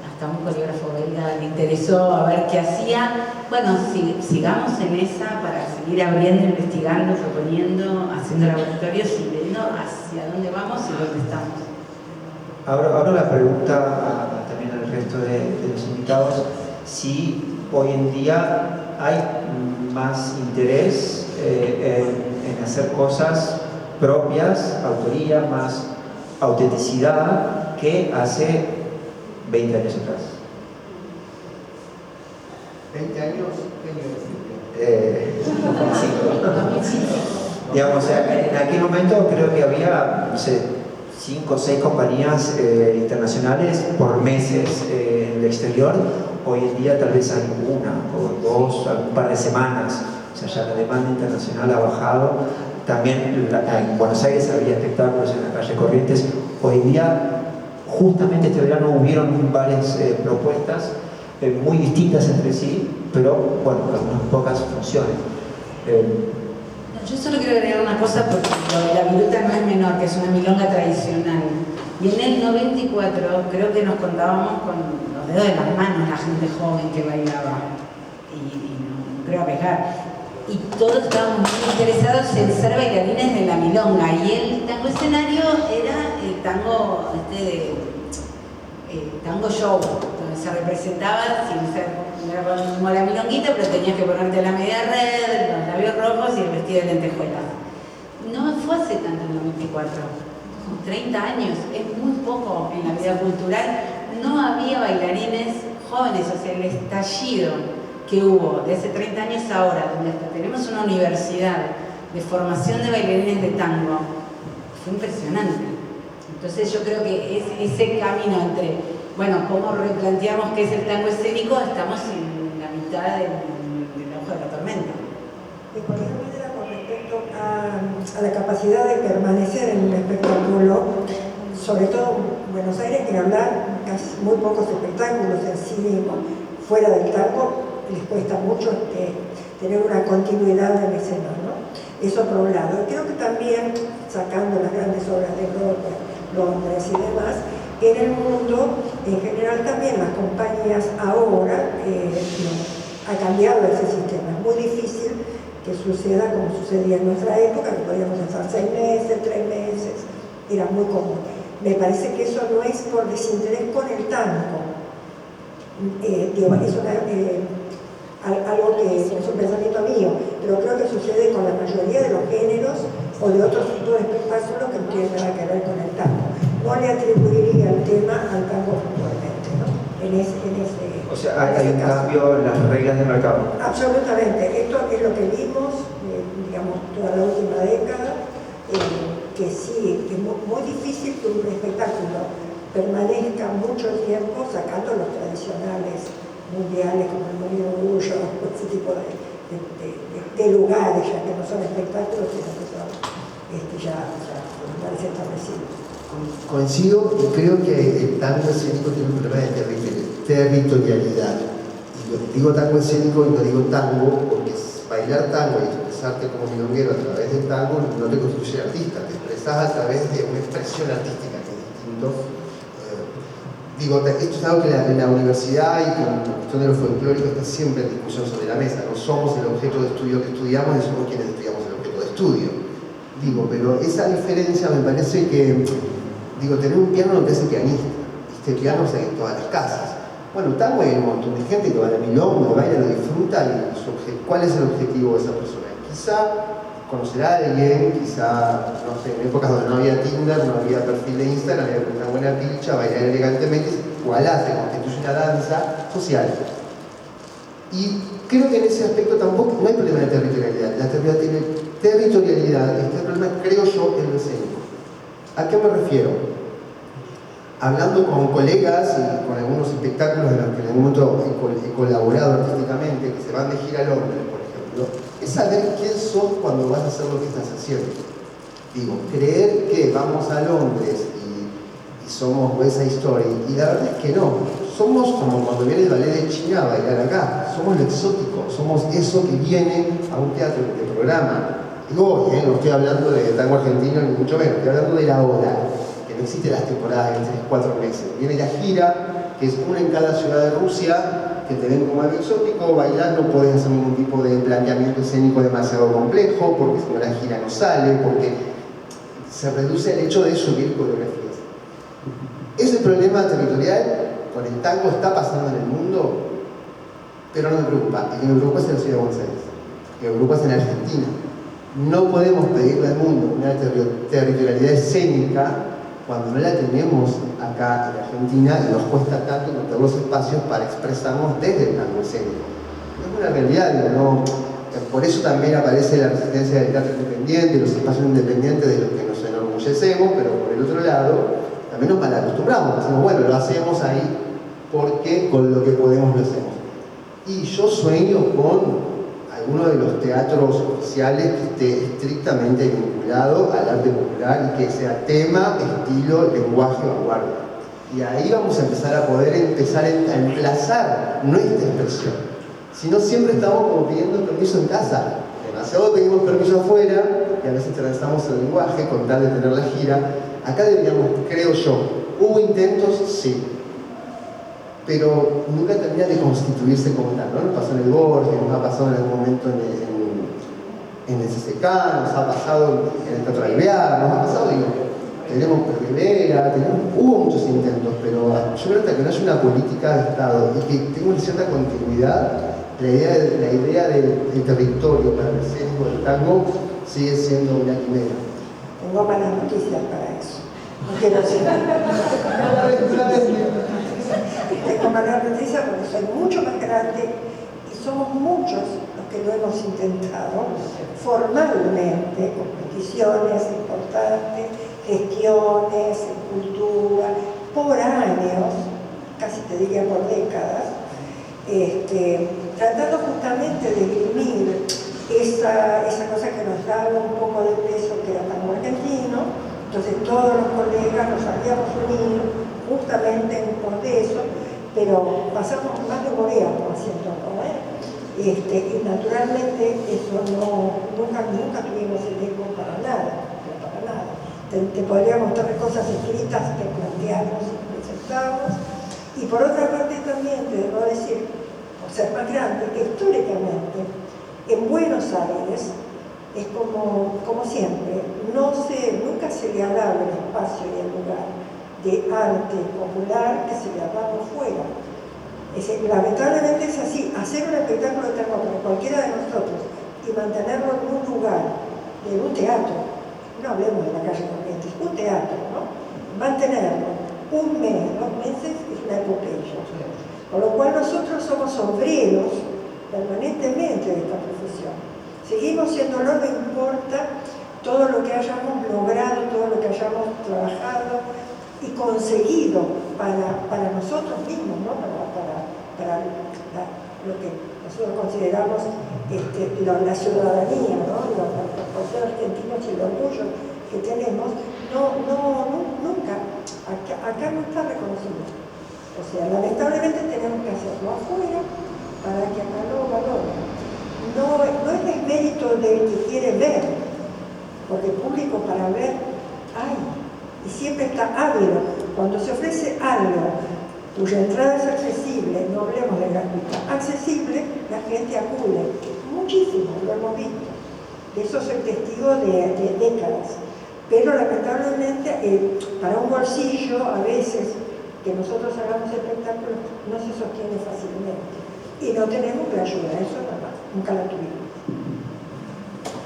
hasta un coreógrafo belga le interesó a ver qué hacía. Bueno, sigamos en esa para seguir abriendo, investigando, proponiendo, haciendo laboratorios y viendo hacia dónde vamos y dónde estamos. Ahora la pregunta también al resto de los invitados, si hoy en día hay más interés en hacer cosas propias, autoría, más autenticidad que hace 20 años atrás. 20 años, ¿qué año es? 2005. Digamos, en aquel momento creo que había, no sé, 5 o 6 compañías internacionales por meses en el exterior. Hoy en día tal vez hay 1 o 2, un par de semanas. O sea, ya la demanda internacional ha bajado. También en Buenos Aires había espectáculos en la calle Corrientes. Hoy en día, justamente este verano, hubieron varias propuestas muy distintas entre sí, pero bueno, algunas pocas funciones. Yo solo quiero agregar una cosa, porque lo de la viruta no es menor, que es una milonga tradicional. Y en el 94 creo que nos contábamos con los dedos de las manos la gente joven que bailaba. Y no creo arriesgar. y todos estábamos muy interesados en ser bailarines de la milonga, y el tango escenario era el tango tango show, donde se representaba sin ser como la milonguita, pero tenías que ponerte la media red, los labios rojos y el vestido de lentejuelas. No fue hace tanto, en 2004, 30 años, es muy poco en la vida cultural. No había bailarines jóvenes, o sea, el estallido que hubo de hace 30 años ahora, donde hasta tenemos una universidad de formación de bailarines de tango, fue impresionante. Entonces yo creo que ese camino entre, bueno, cómo replanteamos qué es el tango escénico, estamos en la mitad del ojo de la tormenta. De cualquier manera, con respecto a la capacidad de permanecer en un espectáculo, sobre todo en Buenos Aires, que hablar casi muy pocos espectáculos en sí mismo, fuera del tango, les cuesta mucho tener una continuidad en escena, ¿no? Eso por un lado. Y creo que también, sacando las grandes obras de Broadway, Londres y demás, en el mundo en general también las compañías ahora ha cambiado ese sistema. Es muy difícil que suceda como sucedía en nuestra época, que podíamos estar 6 meses, 3 meses, era muy común. Me parece que eso no es por desinterés con el tango. Es algo que es un pensamiento mío, pero creo que sucede con la mayoría de los géneros o de otros tipos de espectáculos que no tienen nada que ver con el tango. No le atribuiría el tema al tango puntualmente, ¿no? O sea, hay un cambio en las reglas del mercado. Absolutamente. Esto es lo que vimos, digamos, toda la última década, que sí, es muy difícil que un espectáculo permanezca mucho tiempo sacando los tradicionales mundiales como el Molino Orgullo, ese tipo de lugares ya que no son espectáculos, sino que son ya lugares establecidos. Coincido y creo que el tango escénico tiene un problema de territorialidad. Y digo tango escénico y no digo tango porque bailar tango y expresarte como milonguero a través del tango no te constituye artista, te expresas a través de una expresión artística que es distinto. Esto es algo que en la universidad y con la cuestión de lo folclórico está siempre en discusión sobre la mesa. No somos el objeto de estudio que estudiamos, y somos quienes estudiamos el objeto de estudio. Pero esa diferencia me parece que, tener un piano no te hace pianista. Pianos hay en todas las casas. Bueno, tango hay un montón de gente que va a la milonga, baila, lo disfruta, y ¿cuál es el objetivo de esa persona? Quizá conocer a alguien, quizá, no sé, en épocas donde no había Tinder, no había perfil de Instagram, había una buena pilcha, bailar elegantemente, igualá se constituye una danza social. Y creo que en ese aspecto tampoco no hay problema de territorialidad. La territorialidad, este problema, creo yo, en lo escénico. ¿A qué me refiero? Hablando con colegas y con algunos espectáculos en los que en algún momento he colaborado artísticamente, que se van de gira a Londres, por ejemplo, es saber quién sos cuando vas a hacer lo que estás haciendo. Creer que vamos a Londres y somos West Side Story, y la verdad es que no. Somos como cuando viene el ballet de China a bailar acá, somos lo exótico, somos eso que viene a un teatro de programa. No estoy hablando de tango argentino ni mucho menos, estoy hablando de la hora, que no existe las temporadas de 3-4 meses. Viene la gira, que es una en cada ciudad de Rusia, que te ven como algo exótico, bailar, no podés hacer ningún tipo de planteamiento escénico demasiado complejo, porque si no la gira no sale, porque se reduce el hecho de subir coreografías. Ese problema territorial con el tango está pasando en el mundo, pero no me preocupa. El que me preocupa es en la ciudad de Buenos Aires, el que me preocupa es en Argentina. No podemos pedirle al mundo una territorialidad escénica cuando no la tenemos acá en Argentina y nos cuesta tanto encontrar los espacios para expresarnos desde el tango escénico. Es una realidad, ¿no? Por eso también aparece la resistencia del teatro independiente, los espacios independientes de los que nos enorgullecemos, pero por el otro lado también nos malacostumbramos, decimos, bueno, lo hacemos ahí porque con lo que podemos lo hacemos. Y yo sueño con alguno de los teatros oficiales que esté estrictamente vinculado al arte popular y que sea tema, estilo, lenguaje, vanguardia. Y ahí vamos a empezar a poder a emplazar nuestra expresión. Si no, siempre estamos como pidiendo permiso en casa. Demasiado pedimos permiso afuera y a veces transamos el lenguaje con tal de tener la gira. Acá deberíamos, creo yo, hubo intentos, sí, pero nunca termina de constituirse como tal, ¿no? Nos pasó en el Borges, nos ha pasado en algún momento en el CCK, nos ha pasado en el Teatro Alvear, nos ha pasado, digo, tenemos Rivera, hubo muchos intentos, pero yo creo que no es una política de Estado y que tenga una cierta continuidad. La idea del territorio para el escénico del tango sigue siendo una quimera. Tengo malas noticias para eso. No quiero decir. Tengo malas noticias porque soy mucho más grande y somos muchos los que lo hemos intentado formalmente, competiciones importantes, gestiones, cultura, por años, casi te diría por décadas, tratando justamente de dirimir esa cosa que nos daba un poco de peso, que era tango argentino. Entonces todos los colegas nos habíamos unido justamente en pos de eso, pero pasamos más de orgasmo haciéndolo, y naturalmente eso nunca tuvimos el eco para nada, pero para nada. Te podría mostrar cosas escritas que planteamos y presentamos. Y por otra parte también te debo decir, por ser más grande, que históricamente en Buenos Aires es como siempre, nunca se le ha dado el espacio y el lugar de arte popular que se le ha dado fuera. Lamentablemente es así, hacer un espectáculo de tango para cualquiera de nosotros y mantenerlo en un lugar, en un teatro, no hablemos de la calle Corrientes, un teatro, ¿no? Mantenerlo un mes, 2 meses es una epopeya. Con lo cual nosotros somos obreros permanentemente de esta profesión. Seguimos siéndolo, no importa todo lo que hayamos logrado, todo lo que hayamos trabajado y conseguido para nosotros mismos, ¿no? para lo que nosotros consideramos la ciudadanía, ¿no? Por ser argentinos y el orgullo que tenemos, nunca, acá no está reconocido. O sea, lamentablemente tenemos que hacerlo afuera para que acá lo valoren. No es desmérito del que quiere ver, porque público para ver hay, y siempre está ávido. Cuando se ofrece algo cuya entrada es accesible, no hablemos de gratuita, accesible, la gente acude. Muchísimo, lo hemos visto. De eso soy testigo de décadas. Pero lamentablemente, para un bolsillo, a veces, que nosotros hagamos espectáculos, no se sostiene fácilmente. Y no tenemos la ayuda, eso nada más, nunca la tuvimos.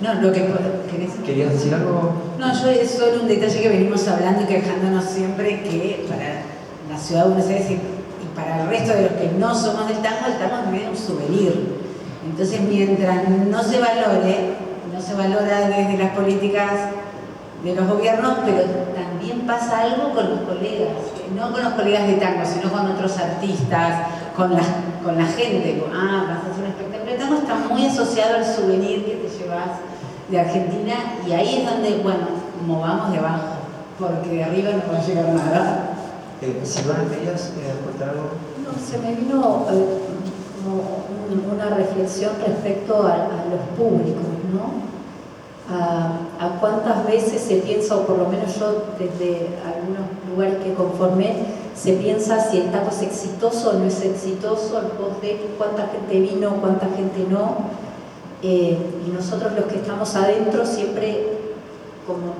No, lo que ¿Querías decir algo? No, yo es solo un detalle que venimos hablando y quejándonos siempre, que para la ciudad de Buenos Aires y para el resto de los que no somos del tango, el tango es medio un souvenir. Entonces, mientras no se valora desde las políticas de los gobiernos, pero también pasa algo con los colegas, no con los colegas de tango, sino con otros artistas, con la gente. Vas a hacer un espectáculo de tango, está muy asociado al souvenir que te llevas de Argentina, y ahí es donde, bueno, movamos de abajo, porque de arriba no va a llegar nada. Silvana, ¿querías aportar algo? No, se me vino una reflexión respecto a los públicos, ¿no? A cuántas veces se piensa, o por lo menos yo desde algunos lugares que conformé, se piensa si el tango es exitoso o no es exitoso, en pos de cuánta gente vino, cuánta gente no, y nosotros los que estamos adentro siempre como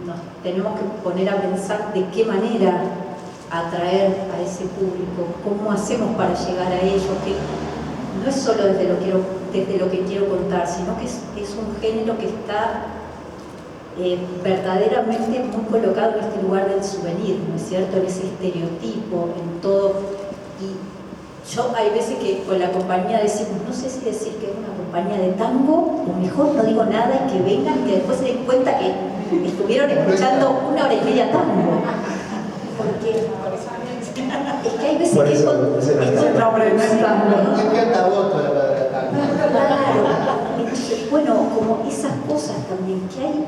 nos tenemos que poner a pensar de qué manera atraer a ese público, cómo hacemos para llegar a ellos, que no es solo desde lo que quiero contar, sino que es un género que está verdaderamente muy colocado en este lugar del souvenir, ¿no es cierto? En ese estereotipo, en todo. Y yo hay veces que con la compañía decimos, no sé si decir que es una compañía de tango, o mejor no digo nada y que vengan, que después se den cuenta que estuvieron escuchando 1 hora y media tango. Porque es que hay veces que es otra obra de tango, ¿no? Claro. Entonces, bueno, como esas cosas también, que hay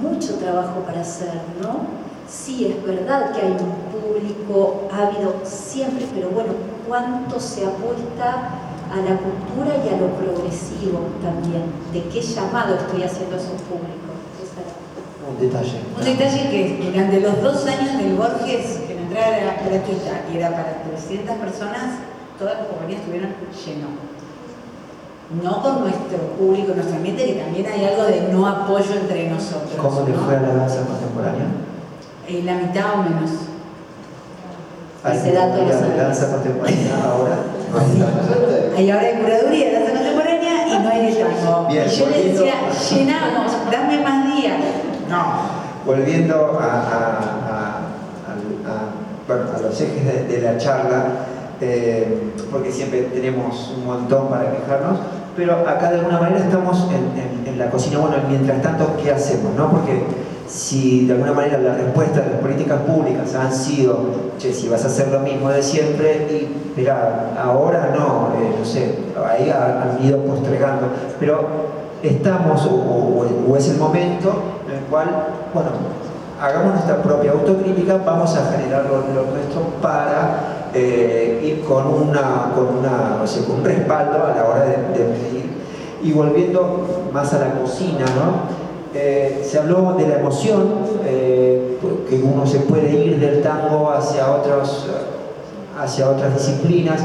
mucho trabajo para hacer, ¿no? Sí, es verdad que hay un público ávido siempre, pero bueno, ¿cuánto se apuesta a la cultura y a lo progresivo también? ¿De qué llamado estoy haciendo a esos públicos? Un detalle. Un detalle que durante los 2 años del Borges, que la entrada era gratuita y era para 300 personas, todas las compañías estuvieron lleno. no con nuestro público, nuestro ambiente, que también hay algo de no apoyo entre nosotros. ¿Cómo le ¿no? fue a la danza contemporánea? La mitad o menos. Ese dato lo de sabía. danza contemporánea ahora. Ahí ahora hay curaduría de danza contemporánea y no hay de tango. Bien, Y yo le volviendo- decía, llenamos, dame más días. No. Volviendo bueno, a los ejes de la charla, porque siempre tenemos un montón para quejarnos, pero acá de alguna manera estamos en la cocina. Bueno, mientras tanto, ¿qué hacemos? ¿No? Porque si de alguna manera la respuesta de las políticas públicas han sido, che, si vas a hacer lo mismo de siempre, y mira, ahora no, no sé, ahí han ido postergando, pero estamos, o es el momento en el cual, bueno, hagamos nuestra propia autocrítica, vamos a generar lo nuestro para ir con un respaldo a la hora de medir. Y volviendo más a la cocina, ¿no? Se habló de la emoción, que uno se puede ir del tango hacia otras disciplinas,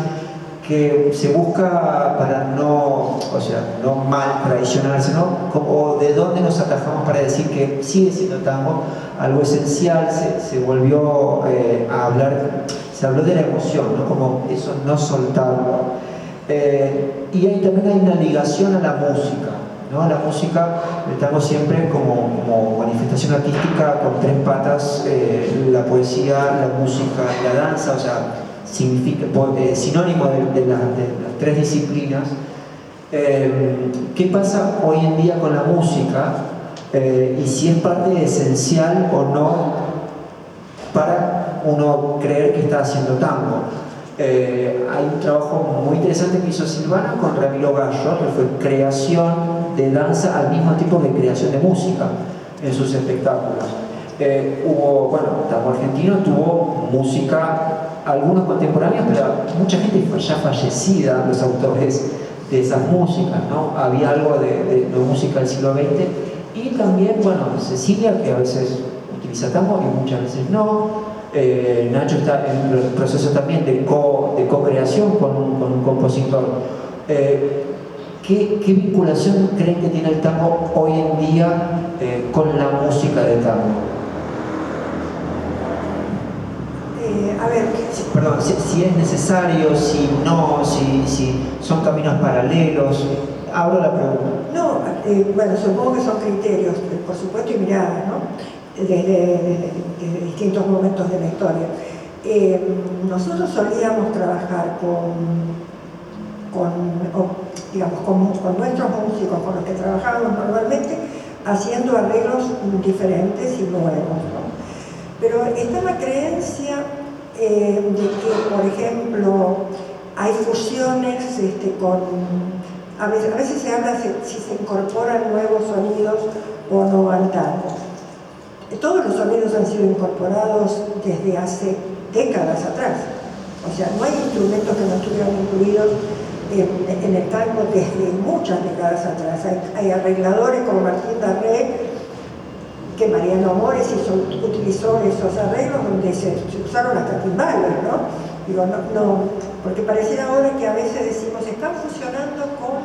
que se busca para no mal traicionarse, ¿no? Como de dónde nos atajamos para decir que sigue siendo tango algo esencial. Se volvió a hablar, se habló de la emoción, ¿no? Como eso, no soltarlo. Y ahí también hay una ligación a la música, ¿no? La música, el tango siempre como manifestación artística con tres patas, la poesía, la música y la danza, o sea, significa, sinónimo de las tres disciplinas. ¿Qué pasa hoy en día con la música? Y si es parte esencial o no para uno creer que está haciendo tango. Hay un trabajo muy interesante que hizo Silvana con Ramiro Gallo, que fue creación de danza al mismo tiempo que creación de música en sus espectáculos. Hubo, bueno, tango argentino tuvo música, algunos contemporáneos, pero mucha gente ya fallecida, los autores de esas músicas, ¿no? Había algo de música del siglo XX, y también, bueno, Cecilia, que a veces utiliza tango y muchas veces no. Nacho está en el proceso también de co-creación con un compositor. ¿Qué vinculación creen que tiene el tango hoy en día con la música de tango? A ver, Perdón, si es necesario, si no, si son caminos paralelos. Abro la pregunta. no, bueno, supongo que son criterios, por supuesto, y miradas, ¿no? Desde distintos momentos de la historia. Nosotros solíamos trabajar con nuestros músicos, con los que trabajábamos normalmente, haciendo arreglos diferentes y nuevos, ¿no? Pero está la creencia de que, por ejemplo, hay fusiones a veces se habla si se incorporan nuevos sonidos o no al tango. Todos los sonidos han sido incorporados desde hace décadas atrás. O sea, no hay instrumentos que no estuvieran incluidos en el tango desde muchas décadas atrás. Hay arregladores como Martín Darré, que Mariano Mores utilizó esos arreglos donde se usaron hasta timbales, ¿no? Digo, no, porque pareciera ahora que a veces decimos, están fusionando con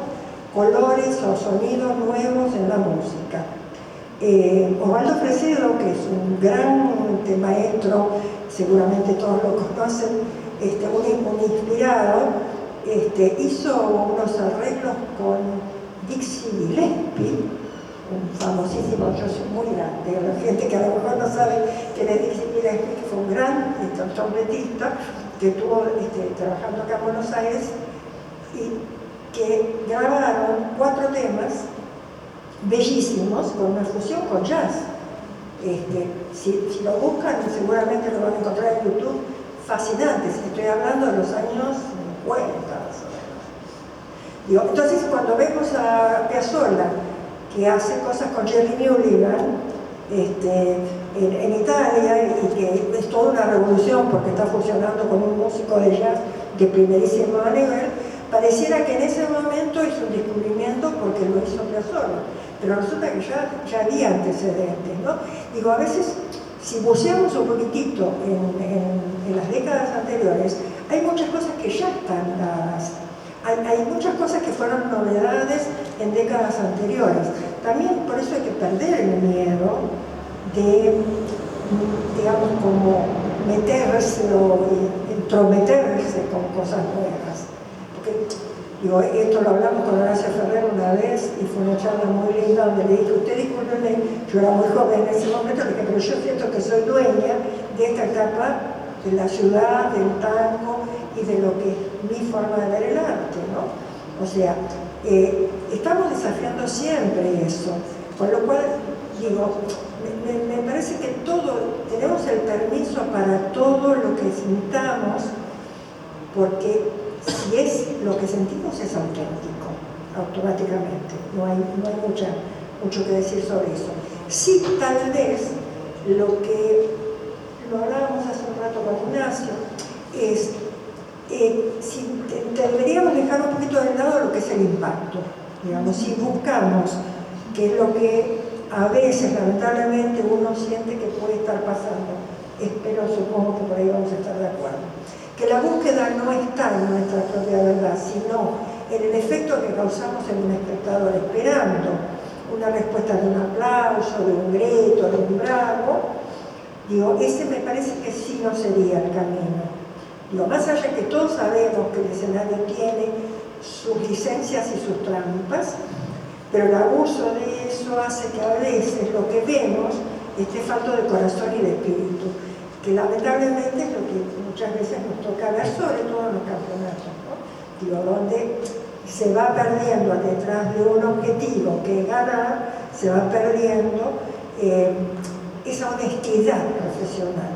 colores o sonidos nuevos en la música. Osvaldo Fresedo, que es un gran maestro, seguramente todos lo conocen, un inspirado, hizo unos arreglos con Dixie Gillespie, un famosísimo, yo soy muy grande, la gente que a lo mejor no sabe quién es Dixie Gillespie, que fue un gran trompetista que estuvo trabajando acá en Buenos Aires, y que grabaron 4 temas bellísimos con una fusión con jazz. Si lo buscan, seguramente lo van a encontrar en YouTube, fascinantes. Estoy hablando de los años 50 más o menos. Entonces, cuando vemos a Piazzolla, que hace cosas con Jerry Mulligan en Italia, y que es toda una revolución porque está fusionando con un músico de jazz de primerísimo nivel, pareciera que en ese momento hizo un descubrimiento porque lo hizo Piazzolla, pero resulta que ya había antecedentes, ¿no? Digo, a veces, si buceamos un poquitito en las décadas anteriores, hay muchas cosas que ya están dadas. hay muchas cosas que fueron novedades en décadas anteriores. También por eso hay que perder el miedo de, digamos, como meterse o entrometerse con cosas nuevas. Porque, digo, esto lo hablamos con Horacio Ferrer una vez y fue una charla muy linda donde le dije, usted discúlpeme, yo era muy joven en ese momento, le dije, pero yo siento que soy dueña de esta etapa de la ciudad, del tango y de lo que es mi forma de ver el arte, ¿no? O sea, estamos desafiando siempre eso, con lo cual, digo, me parece que tenemos el permiso para todo lo que sintamos, porque si es lo que sentimos es auténtico, automáticamente, no hay mucho que decir sobre eso. Sí, tal vez lo hablábamos hace un rato con Ignacio, es si deberíamos dejar un poquito de lado lo que es el impacto, digamos, si buscamos, que es lo que a veces lamentablemente uno siente que puede estar pasando, supongo que por ahí vamos a estar de acuerdo, que la búsqueda no está en nuestra propia verdad, sino en el efecto que causamos en un espectador esperando una respuesta de un aplauso, de un grito, de un bravo. Digo, ese me parece que sí no sería el camino. Digo, más allá que todos sabemos que el escenario tiene sus licencias y sus trampas, pero el abuso de eso hace que a veces lo que vemos esté falto de corazón y de espíritu, que lamentablemente es lo que muchas veces nos toca ver, sobre todo en los campeonatos, ¿no? Digo, donde se va perdiendo detrás de un objetivo que es ganar, se va perdiendo esa honestidad profesional.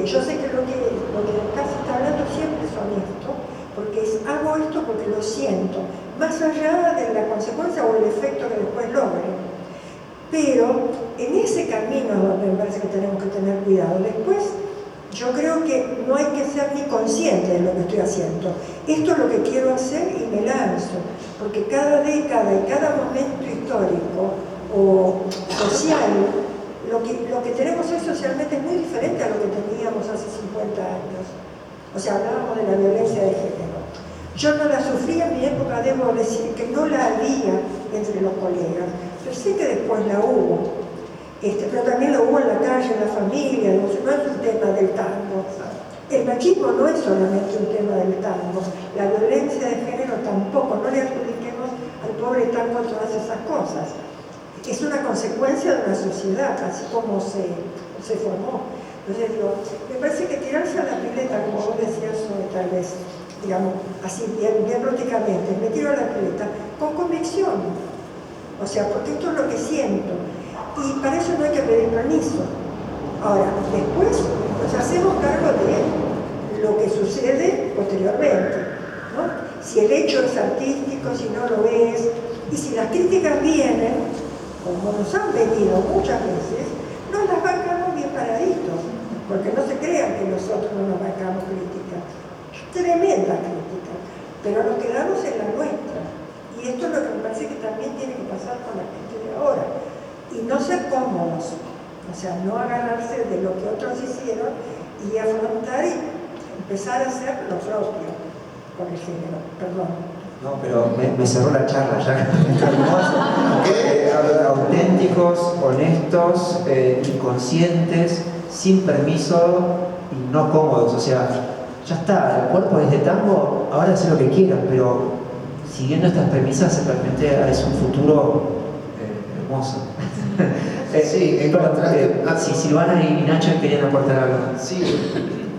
Yo sé que lo que acá se está hablando siempre es honesto, porque hago esto porque lo siento, más allá de la consecuencia o el efecto que después logre. Pero en ese camino donde me parece que tenemos que tener cuidado. Después, yo creo que no hay que ser ni consciente de lo que estoy haciendo. Esto es lo que quiero hacer y me lanzo, porque cada década y cada momento histórico o social, lo que tenemos hoy socialmente es muy diferente a lo que teníamos hace 50 años. O sea, hablábamos de la violencia de género. Yo no la sufrí en mi época, debo decir que no la había entre los colegas, pero sé que después la hubo. Pero también la hubo en la calle, en la familia, no es un tema del tango. El machismo no es solamente un tema del tango, la violencia de género tampoco, no le adjudiquemos al pobre tango todas esas cosas. Es una consecuencia de una sociedad, así como se formó. Entonces digo, me parece que tirarse a la pileta, como vos decías, tal vez, digamos, así bien rústicamente, me tiro a la pileta con convicción. O sea, porque esto es lo que siento. Y para eso no hay que pedir permiso. Ahora, después nos hacemos cargo de lo que sucede posteriormente, ¿no? Si el hecho es artístico, si no lo es, y si las críticas vienen, como nos han venido muchas veces, nos las bancamos bien paraditos, porque no se crean que nosotros no nos bancamos críticas. Tremenda crítica, pero nos quedamos en la nuestra. Y esto es lo que me parece que también tiene que pasar con la gente de ahora. Y no ser cómodos, o sea, no agarrarse de lo que otros hicieron y afrontar y empezar a hacer lo propio con el género. Perdón. No, pero me cerró la charla ya. Auténticos, honestos, inconscientes, sin permiso y no cómodos. O sea, ya está, el cuerpo es de tango, ahora hace lo que quieran, pero siguiendo estas premisas realmente es un futuro hermoso. Sí, si Silvana y Nacho querían aportar algo. Sí,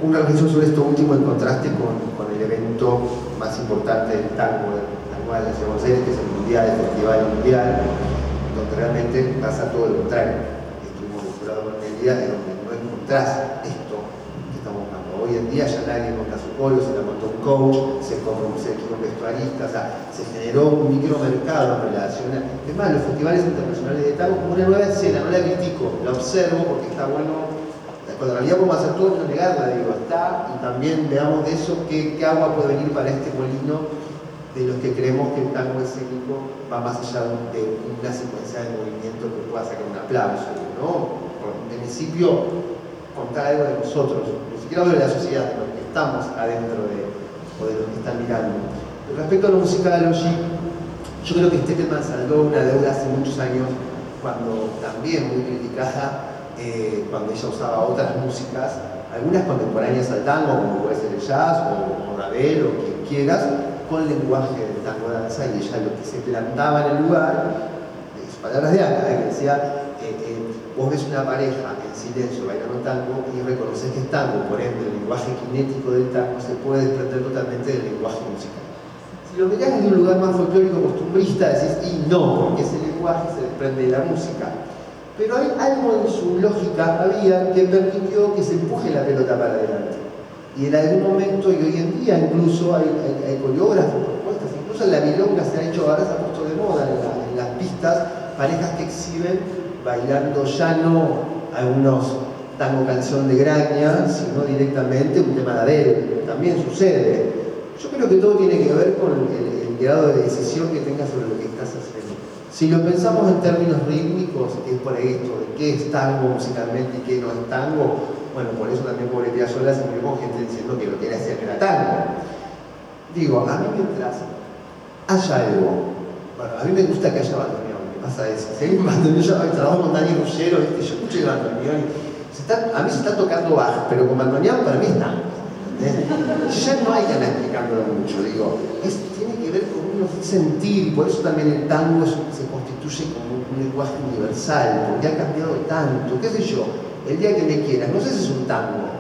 una reflexión sobre esto último en contraste con el evento más importante del tango anual de Buenos Aires, que es el Mundial, el Festival Mundial, donde realmente pasa todo lo contrario. Estuvimos vinculados con el día en donde no encontrás esto que estamos buscando. Hoy en día ya nadie monta su polio, se la montó un coach, se elegir un vestuarista, o sea, se generó un micromercado en relación a... Es más, los festivales internacionales de tango como una nueva escena, no la critico, la observo porque está bueno. Cuando en realidad podemos hacer todo menos negarla, digo, está, y también veamos de eso qué agua puede venir para este molino de los que creemos que el tango escénico va más allá de una secuencia de movimientos que pueda sacar un aplauso, ¿no? En principio, contar algo de nosotros, ni siquiera hablo de la sociedad, de los que estamos adentro o de los que están mirando. Respecto a la musicology, yo creo que Steckelmann saldó una deuda hace muchos años, cuando también muy criticada, cuando ella usaba otras músicas, algunas contemporáneas al tango, como puede ser el jazz o Ravel o quien quieras, con el lenguaje del tango danza, y ella lo que se plantaba en el lugar, palabras de Ana, que decía, vos ves una pareja en silencio bailando tango y reconoces que es tango, por ende el lenguaje kinético del tango se puede desprender totalmente del lenguaje musical. Si lo mirás desde un lugar más folclórico costumbrista, decís, y no, porque ese lenguaje se desprende de la música. Pero hay algo en su lógica había que permitió que se empuje la pelota para adelante. Y en algún momento, y hoy en día incluso hay coreógrafos, propuestas, incluso en la milonga se ha hecho, ahora se ha puesto de moda en las pistas, parejas que exhiben bailando ya no algunos tango canción de Graña, sino directamente un tema de Adele. También sucede. Yo creo que todo tiene que ver con el grado de decisión que tengas sobre lo que estás haciendo. Si lo pensamos en términos rítmicos, es por esto, de qué es tango musicalmente y qué no es tango. Bueno, por eso también pobre Piazzolla se murió con gente diciendo que lo que él hacía que era tango. Digo, a mí mientras haya algo, bueno, a mí me gusta que haya bandoneón, me pasa eso. Si hay un bandoneón, yo trabajo con Dani Ruggero, ¿viste? Yo escucho el bandoneón y a mí se está tocando Bach, pero con bandoneón para mí es tango. Ya no hay que andar explicándolo mucho, digo, tiene que ver con un sentir, y por eso también el tango se constituye como un lenguaje universal, porque ha cambiado tanto, qué sé yo, el día que me quieras, no sé si es un tango,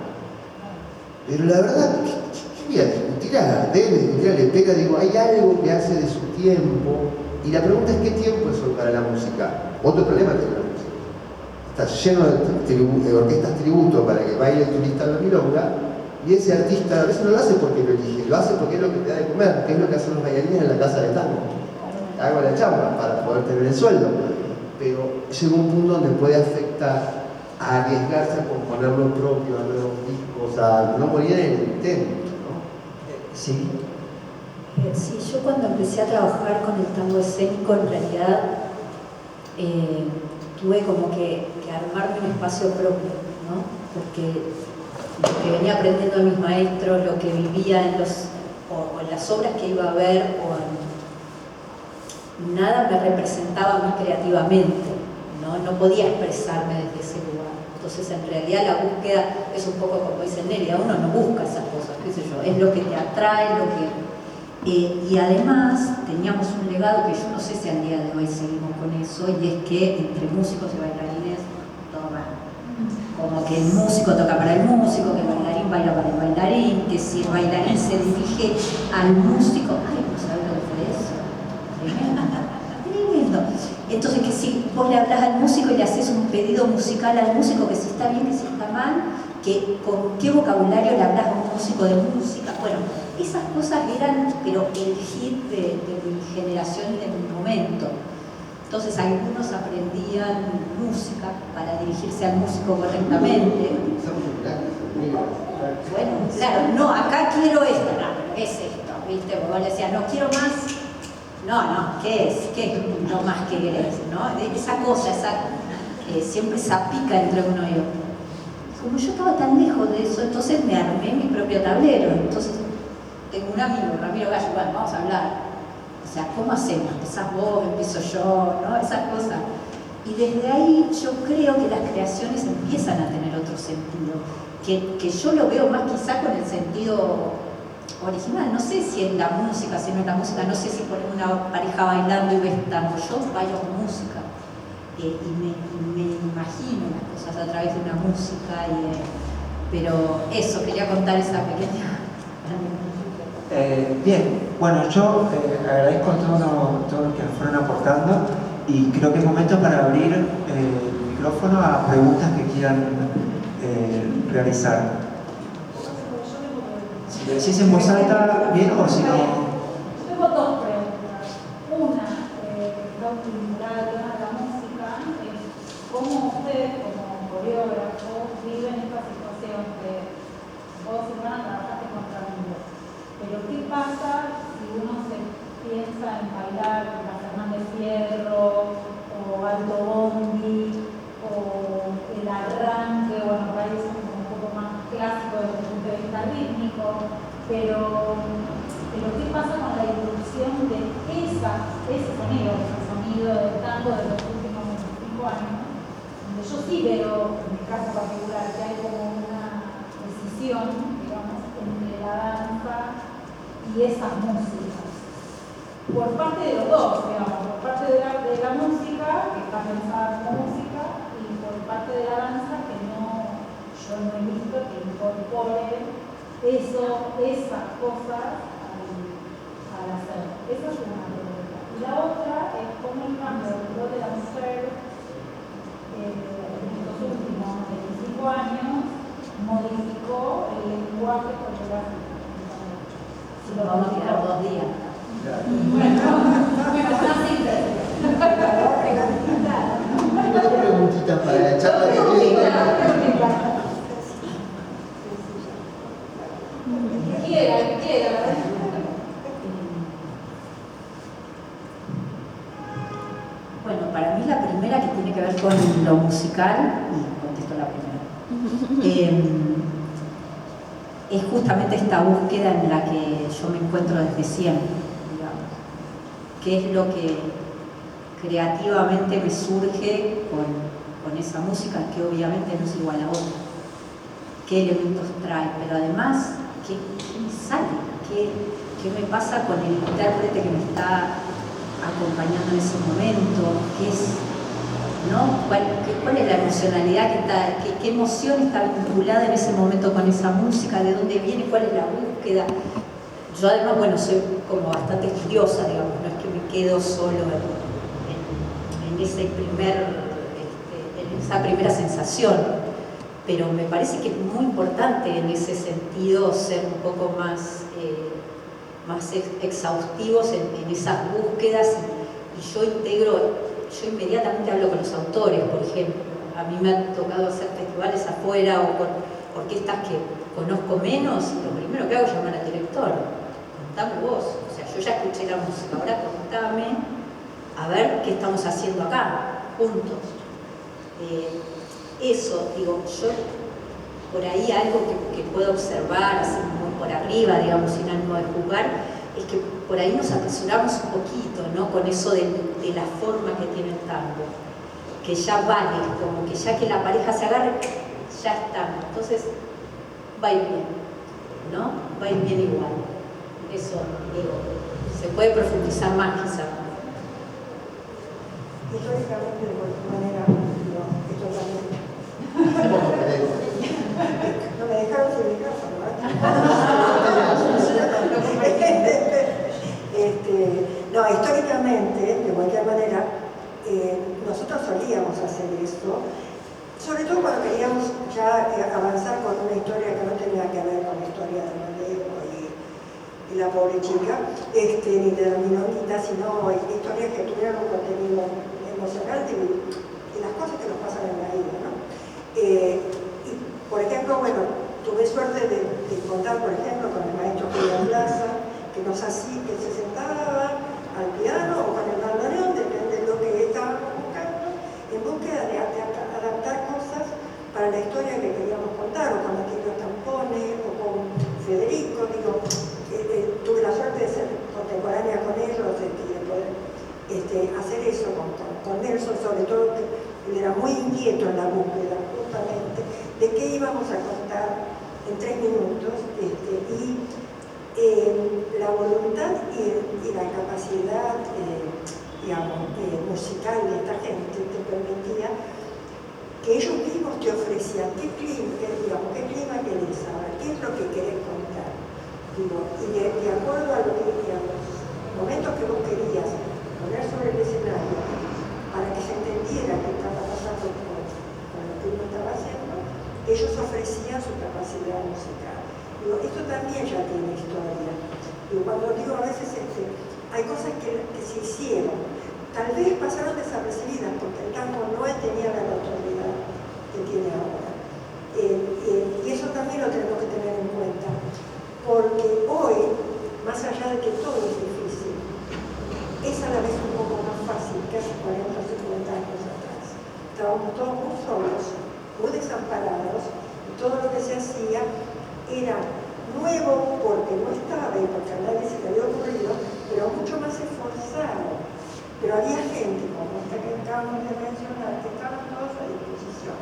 pero la verdad, ¿qué voy a discutir a Gardel, discutir a Lepera? Digo, hay algo que hace de su tiempo, y la pregunta es ¿qué tiempo es hoy para la música? Otro problema que tiene la música. Está lleno de orquestas tributo para que baile el turista en la milonga, y ese artista a veces no lo hace porque lo elige, lo hace porque es lo que te da de comer, que es lo que hacen los bailarines en la casa de tango. Hago la chamba para poder tener el sueldo. Pero llega un punto donde puede afectar a arriesgarse a componer lo propio, a nuevos discos, a no morir en el intento, ¿no? Sí. Sí, yo cuando empecé a trabajar con el tango escénico, en realidad tuve como que armarme un espacio propio, ¿no? Porque lo que venía aprendiendo de mis maestros, lo que vivía en las obras que iba a ver, nada me representaba a mí creativamente, no podía expresarme desde ese lugar. Entonces, en realidad, la búsqueda es un poco como dice Nelia, uno no busca esas cosas, qué sé yo, es lo que te atrae, y además teníamos un legado que yo no sé si al día de hoy seguimos con eso, y es que entre músicos y bailarines todo mal. Como que el músico toca para el músico, que el bailarín baila para el bailarín, que si el bailarín se dirige al músico, ay, no sabes lo que fue eso. Tremendo. Tremendo. Entonces, que si vos le hablas al músico y le haces un pedido musical al músico, que si está bien, que si está mal, que con qué vocabulario le hablas a un músico de música. Bueno, esas cosas eran, pero el hit de mi generación y de mi momento. Entonces algunos aprendían música para dirigirse al músico correctamente. Bueno, claro, no, acá quiero esto, no, pero ¿qué es esto? ¿Viste? Vos le decías, no quiero más. No, ¿qué es? ¿Qué es lo más que querés? ¿No? Esa cosa, siempre esa pica entre uno y otro. Como yo estaba tan lejos de eso, entonces me armé mi propio tablero. Entonces tengo un amigo, Ramiro Gallo, bueno, vamos a hablar. O sea, ¿cómo hacemos? Empezás vos, empiezo yo, ¿no? Esas cosas. Y desde ahí yo creo que las creaciones empiezan a tener otro sentido. Que yo lo veo más quizá con el sentido original. No sé si es la música, si no es la música, no sé si poner una pareja bailando y ves tango. Yo bailo con música. Y me imagino las cosas a través de una música. Pero eso, quería contar esa pequeña... Bien, bueno, yo agradezco todo lo que nos fueron aportando y creo que es momento para abrir el micrófono a preguntas que quieran realizar. Si lo decís en voz alta, bien, o si no... Tengo dos preguntas. Una, vinculada a la música, es cómo ustedes como coreógrafos viven esta situación que vos y Ivana trabajaste contra amigos. Pero ¿qué pasa si uno se piensa en bailar la Fernández Fierro o Alto Bondi o el arranque, bueno, por ahí es como un poco más clásico desde el punto de vista rítmico, pero Pero ¿qué pasa con la introducción de ese sonido, el sonido del tango de los últimos 25 años? Donde yo sí veo, en mi caso particular, que hay como una decisión, digamos, entre la danza y esas músicas. Por parte de los dos, digamos, por parte de la música, que está pensada como música, y por parte de la danza, que yo no he visto que incorpore esas cosas al hacer. Esa es una pregunta. Y la otra es cómo el cambio del rol de la mujer en estos últimos 25 años modificó el lenguaje coreográfico. Si lo vamos a tirar 2 días. Bueno, está simple. Tengo preguntitas para la charla que viene. Que quiera, ¿verdad? Bueno, para mí la primera, que tiene que ver con lo musical, y contesto la primera, es justamente esta búsqueda en la que yo me encuentro desde siempre, digamos. ¿Qué es lo que creativamente me surge con esa música, que obviamente no es igual a otra? ¿Qué elementos trae? Pero además, ¿qué me sale? ¿Qué me pasa con el intérprete que me está acompañando en ese momento? ¿Qué es, ¿no? ¿Cuál es la emocionalidad que está, qué emoción está vinculada en ese momento con esa música? ¿De dónde viene? ¿Cuál es la búsqueda? Yo además, bueno, soy como bastante estudiosa, digamos, no es que me quedo solo en esa primera sensación, pero me parece que es muy importante en ese sentido ser un poco más exhaustivos en esas búsquedas, y yo inmediatamente hablo con los autores, por ejemplo. A mí me ha tocado hacer festivales afuera o con orquestas que conozco menos, y lo primero que hago es llamar al director. Contame vos, o sea, yo ya escuché la música, ahora contame a ver qué estamos haciendo acá, juntos. Eso, digo, yo por ahí algo que puedo observar, así muy por arriba, digamos, sin ánimo de juzgar, es que por ahí nos apresuramos un poquito, ¿no? Con eso de la forma que tiene el tango, que ya vale, como que ya que la pareja se agarre, ya está. Entonces, va a ir bien, ¿no? Va a ir bien igual. Eso, digo, se puede profundizar más quizá. Históricamente, de cualquier manera, esto también. No me dejaron sin micrófono, no, históricamente, de cualquier manera, nosotros solíamos hacer esto, sobre todo cuando queríamos ya avanzar con una historia que no tenía que ver con la historia de Malevo y la pobre chica, ni de la Minonita, sino historias que tuvieran un contenido emocional y las cosas que nos pasan en la vida, ¿no? Y, por ejemplo, bueno, tuve suerte de contar, por ejemplo, con el maestro Julián Plaza, que se sentaba al piano o con el bandoneón, depende de lo que estábamos buscando, en búsqueda de adaptar cosas para la historia que queríamos contar, o con Aquellos Tampones, o con Federico. Digo, tuve la suerte de ser contemporánea con ellos, de poder hacer eso con Nelson, sobre todo, que él era muy inquieto en la búsqueda, justamente, de qué íbamos a contar en 3 minutos, y la voluntad y la capacidad, musical de esta gente te permitía que ellos mismos te ofrecían qué clima querés saber, qué es lo que querés contar. Digo, y de acuerdo a los momentos que vos querías poner sobre el escenario, para que se entendiera qué estaba pasando con lo que uno estaba haciendo, ellos ofrecían su capacidad musical. Digo, esto también ya tiene historia. Digo, cuando digo a veces hay cosas que se hicieron, tal vez pasaron desapercibidas porque el tango no tenía la notoriedad que tiene ahora. Y eso también lo tenemos que tener en cuenta, porque hoy, más allá de que todo es difícil, es a la vez un poco más fácil que hace 40 o 50 años atrás. Estábamos todos muy solos, muy desamparados, y todo lo que se hacía era nuevo porque no estaba el porque a nadie se le había ocurrido, pero mucho más esforzado. Pero había gente, como esta que acabamos de mencionar, que estaban todos a disposición.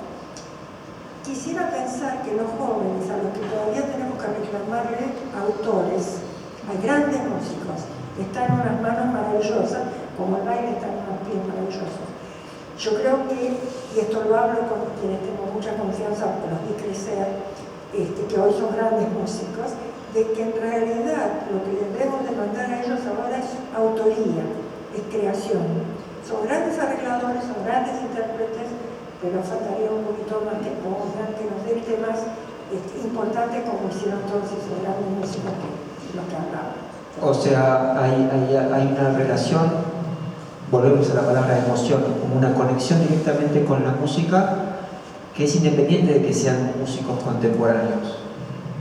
Quisiera pensar que los jóvenes, a los que todavía tenemos que reclamarle autores, hay grandes músicos, están en unas manos maravillosas, como el baile está en unos pies maravillosos. Yo creo que, y esto lo hablo con quienes tengo mucha confianza, porque los vi crecer, que hoy son grandes músicos, de que en realidad lo que les debemos demandar a ellos ahora es autoría, es creación. Son grandes arregladores, son grandes intérpretes, pero faltaría un poquito más que nos den temas importantes como hicieron todos esos grandes músicos que los que hablaban. O sea, hay una relación, volvemos a la palabra emoción, como una conexión directamente con la música que es independiente de que sean músicos contemporáneos,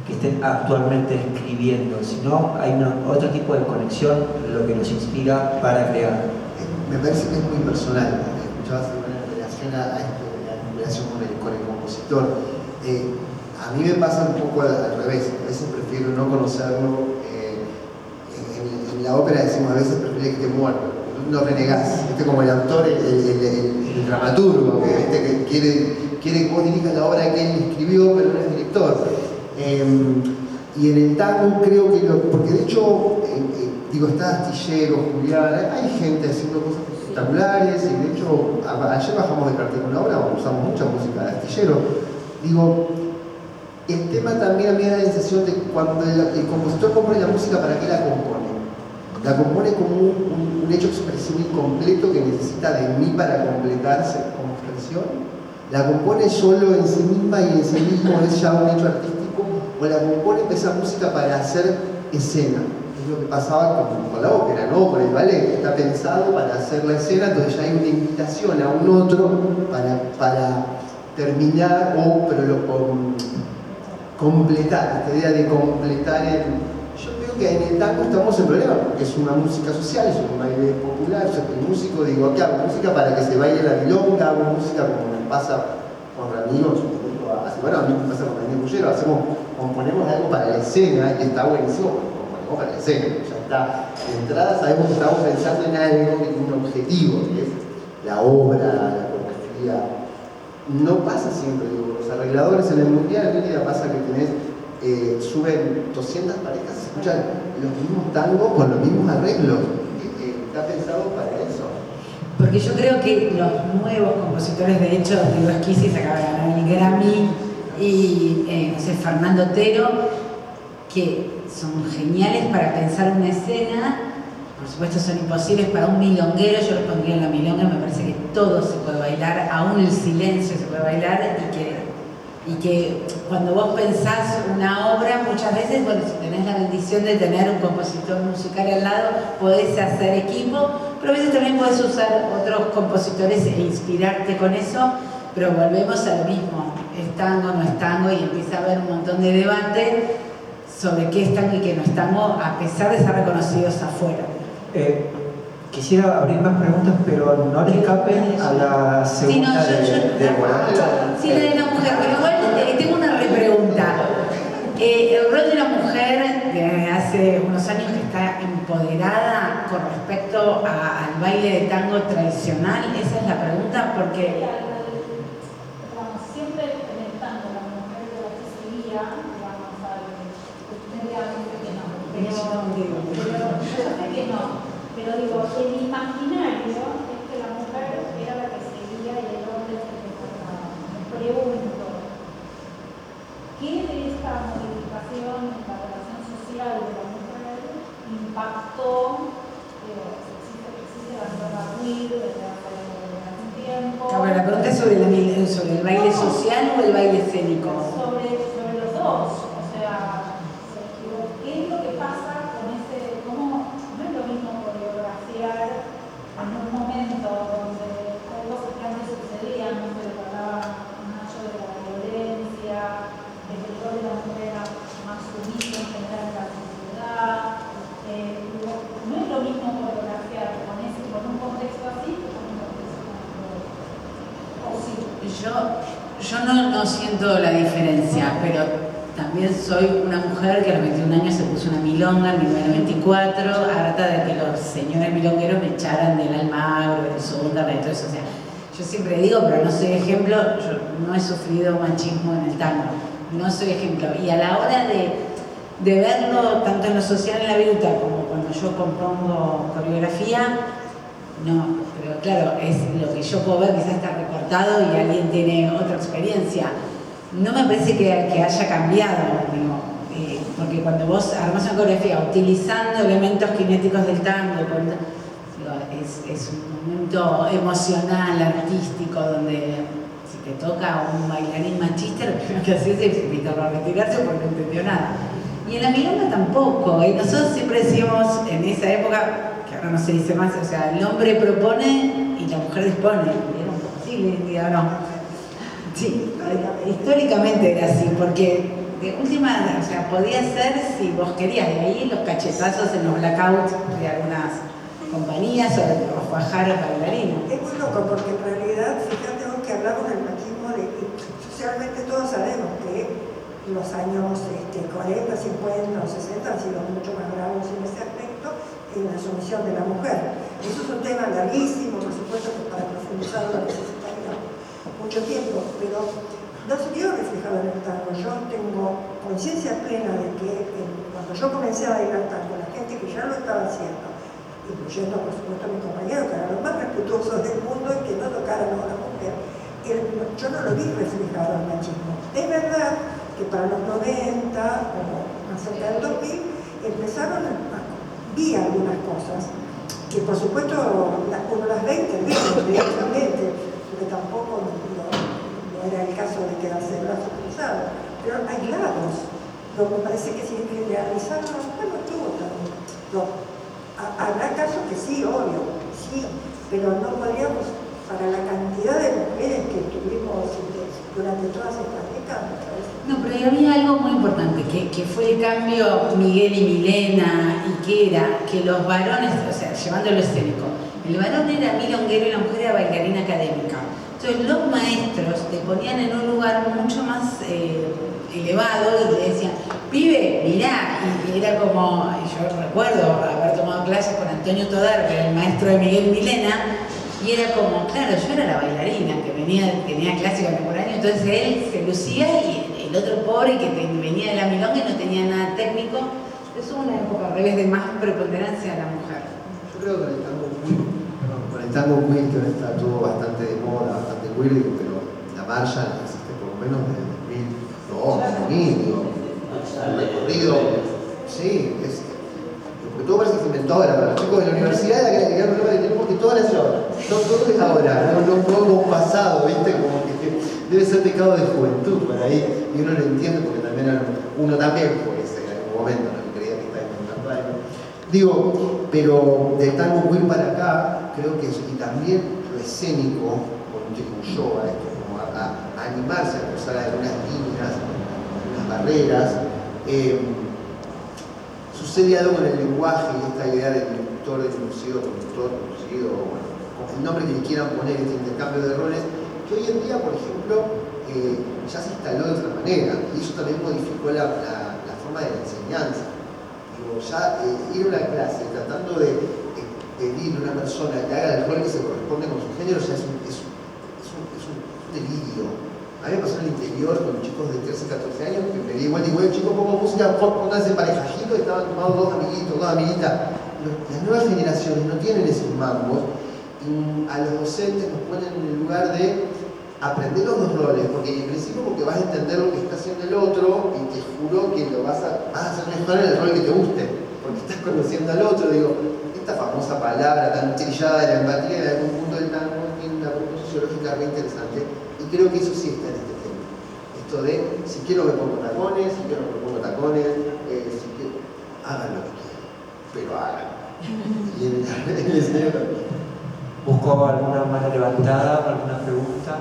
que estén actualmente escribiendo, sino hay otro tipo de conexión, lo que los inspira para crear. Me parece que es muy personal. Escuchabas en relación a esto de la vinculación con el compositor. A mí me pasa un poco al revés. A veces prefiero no conocerlo. En la ópera decimos a veces prefiero que esté muerto. No renegás. Como el autor, el dramaturgo, que quiere que vos dirijas la obra que él escribió, pero no es director. Y en el tango creo que porque de hecho, está Astillero, Julián, hay gente haciendo cosas espectaculares, y de hecho, ayer bajamos de cartel una obra, usamos mucha música de Astillero. El tema también a mí me da la sensación de cuando el compositor compone la música, ¿para qué la compone? La compone como un hecho expresivo incompleto que necesita de mí para completarse como expresión. La compone solo en sí misma y en sí mismo es ya un hecho artístico, o la compone esa música para hacer escena. Es lo que pasaba con la ópera, ¿no? Con el ballet, está pensado para hacer la escena, entonces ya hay una invitación a un otro para terminar completar, esta idea de completar Yo creo que en el tango estamos en problema, porque es una música social, es un baile popular, yo soy músico, digo, ¿qué hago? Música para que se baile la milonga, hago música como me pasa con Ramiro, bueno, a mí me pasa con Daniel Bullero, componemos algo para la escena, y está buenísimo, componemos para la escena, ya está. De entrada sabemos que estamos pensando en algo que tiene un objetivo, que es la obra, la coreografía. No pasa siempre, digo, los arregladores en el mundial, en realidad pasa que suben 200 parejas, se escuchan los mismos tangos con los mismos arreglos. Está pensado para eso. Porque yo creo que los nuevos compositores, de hecho, Diego Esquisi se acaba de ganar el Grammy, y no sé, Fernando Otero, que son geniales para pensar una escena. Por supuesto son imposibles para un milonguero. Yo les pondría en la milonga, me parece que todo se puede bailar, aún el silencio se puede bailar, y que cuando vos pensás una obra, muchas veces, bueno, si tenés la bendición de tener un compositor musical al lado, podés hacer equipo, pero a veces también podés usar otros compositores e inspirarte con eso, pero volvemos a lo mismo, es tango, no es tango, y empieza a haber un montón de debate sobre qué es tango y qué no es tango, a pesar de ser reconocidos afuera. Quisiera abrir más preguntas, pero no le escapen a la segunda de Débora. Sí, la de la mujer, pero igual tengo una repregunta. El rol de la mujer desde hace unos años que está empoderada con respecto al baile de tango tradicional, esa es la pregunta, porque siempre en el tango la mujer de la que seguía, pero digo, el imaginario es que la mujer era la que seguía y el hombre es el que formaba. Me pregunto, ¿qué de esta modificación en la relación social de la mujer impactó? Existe la nueva RUID desde hace algún tiempo. Ahora, la pregunta es sobre el baile social o el baile escénico. Sobre los dos, o sea, ¿qué es lo que pasa con ese? ¿Cómo? No es lo mismo coreografiar en un momento donde hay cosas que antes sucedían, no se le hablaba mucho de la violencia, de que el rol de la mujer era más sumiso en general en la sociedad. No es lo mismo coreografiar con un contexto así que con un contexto así. Yo no siento la diferencia, pero también soy una mujer que a los 21 años se puso una milonga en 1994, harta de que los señores milongueros me echaran del Almagro, del Sonda, de todo eso. O sea, yo siempre digo, pero no soy ejemplo, yo no he sufrido machismo en el tango, no soy ejemplo. Y a la hora de verlo tanto en lo social en la viruta como cuando yo compongo coreografía, no, pero claro, es lo que yo puedo ver, quizás está recortado y alguien tiene otra experiencia. No me parece que haya cambiado, digo, porque cuando vos armás una coreografía utilizando elementos cinéticos del tango, es un momento emocional, artístico, donde si te toca un bailarín machista, lo primero que haces es invitarlo a retirarse porque no entendió nada. Y en la milonga tampoco, nosotros siempre decíamos en esa época, que ahora no se dice más, o sea, el hombre propone y la mujer dispone. Era un poco así, digo, no. Sí, históricamente era así, porque de última, o sea, podía ser si vos querías, de ahí los cachetazos en los blackouts de algunas compañías o de los bajaros bailarines. Es muy loco porque en realidad, fíjate vos que hablamos del machismo, socialmente todos sabemos que los años 40, 50 o 60 han sido mucho más bravos en ese aspecto en la sumisión de la mujer. Eso es un tema larguísimo, por supuesto, que para profundizarlo necesitaría mucho tiempo, pero no se vio reflejado en el tango. Yo tengo conciencia plena de que cuando yo comencé a bailar tango, la gente que ya lo estaba haciendo, incluyendo por supuesto a mis compañeros, que eran los más respetuosos del mundo y que no tocaran a una mujer, yo no lo vi reflejado el machismo. Es verdad que para los 90 o más cerca del 2000 vi algunas cosas que por supuesto uno las ve directamente, porque tampoco no era el caso de quedarse el brazo cruzado, pero aislados. Lo que me parece que si realizarlo, bueno, estuvo también. Habrá casos que sí, obvio, sí, pero no podríamos, para la cantidad de mujeres que tuvimos durante todas estas décadas. No, pero había algo muy importante, que fue el cambio Miguel y Milena, y que era que los varones, o sea, llevándolo escénico, el varón era milonguero y la mujer era bailarina académica. Entonces los maestros te ponían en un lugar mucho más elevado y te decían, pibe, mirá, y era como, yo recuerdo haber tomado clases con Antonio Todar, que era el maestro de Miguel y Milena, y era como, claro, yo era la bailarina que tenía clásica contemporánea, entonces él se lucía y el otro pobre que venía de la milonga y no tenía nada técnico. Es una época al revés de más preponderancia a la mujer. Yo creo que con el tango queer, que ahora está todo bastante de moda, bastante queer, pero la marcha existe por lo menos desde 2000, digo, un recorrido, sí, porque todo parece que se inventó ahora. Para los chicos de la universidad, la que tenemos que todo es ahora. No todo es ahora, no como pasado, ¿viste? Como que debe ser pecado de juventud por ahí, y uno lo entiende porque también uno también fue ese en algún momento, no creía que estaba inventando algo. Digo, pero del tango queer para acá, creo que y también lo escénico, contribuyó a esto, como a animarse a cruzar algunas líneas, algunas barreras. Sucede algo en el lenguaje y esta idea del inductor, conducido, bueno, con el nombre que le quieran poner, este intercambio de roles, que hoy en día, por ejemplo, ya se instaló de otra manera, y eso también modificó la forma de la enseñanza. Digo, ya ir a una clase tratando de pedir a una persona que haga el rol que se corresponde con su género ya es un delirio. A mí me pasó en el interior con chicos de 13, 14 años que me di igual, chicos, pongo música, pónganse parejajito, y estaban tomados dos amiguitas. Las nuevas generaciones no tienen esos mambos, y a los docentes nos ponen en el lugar de aprender los dos roles, porque en principio porque vas a entender lo que está haciendo el otro, y te juro que lo vas a hacer mejor en el rol que te guste, porque estás conociendo al otro. Digo, esta famosa palabra tan trillada de la empatía en algún punto del tango tiene una cuestión sociológica muy interesante. Y creo que eso sí está en este tema. Esto de, si quiero me pongo tacones, si quiero me pongo tacones, si quiero, hagan lo que quieran, pero hagan. Y en el escenario también. ¿Busco alguna mano levantada, alguna pregunta?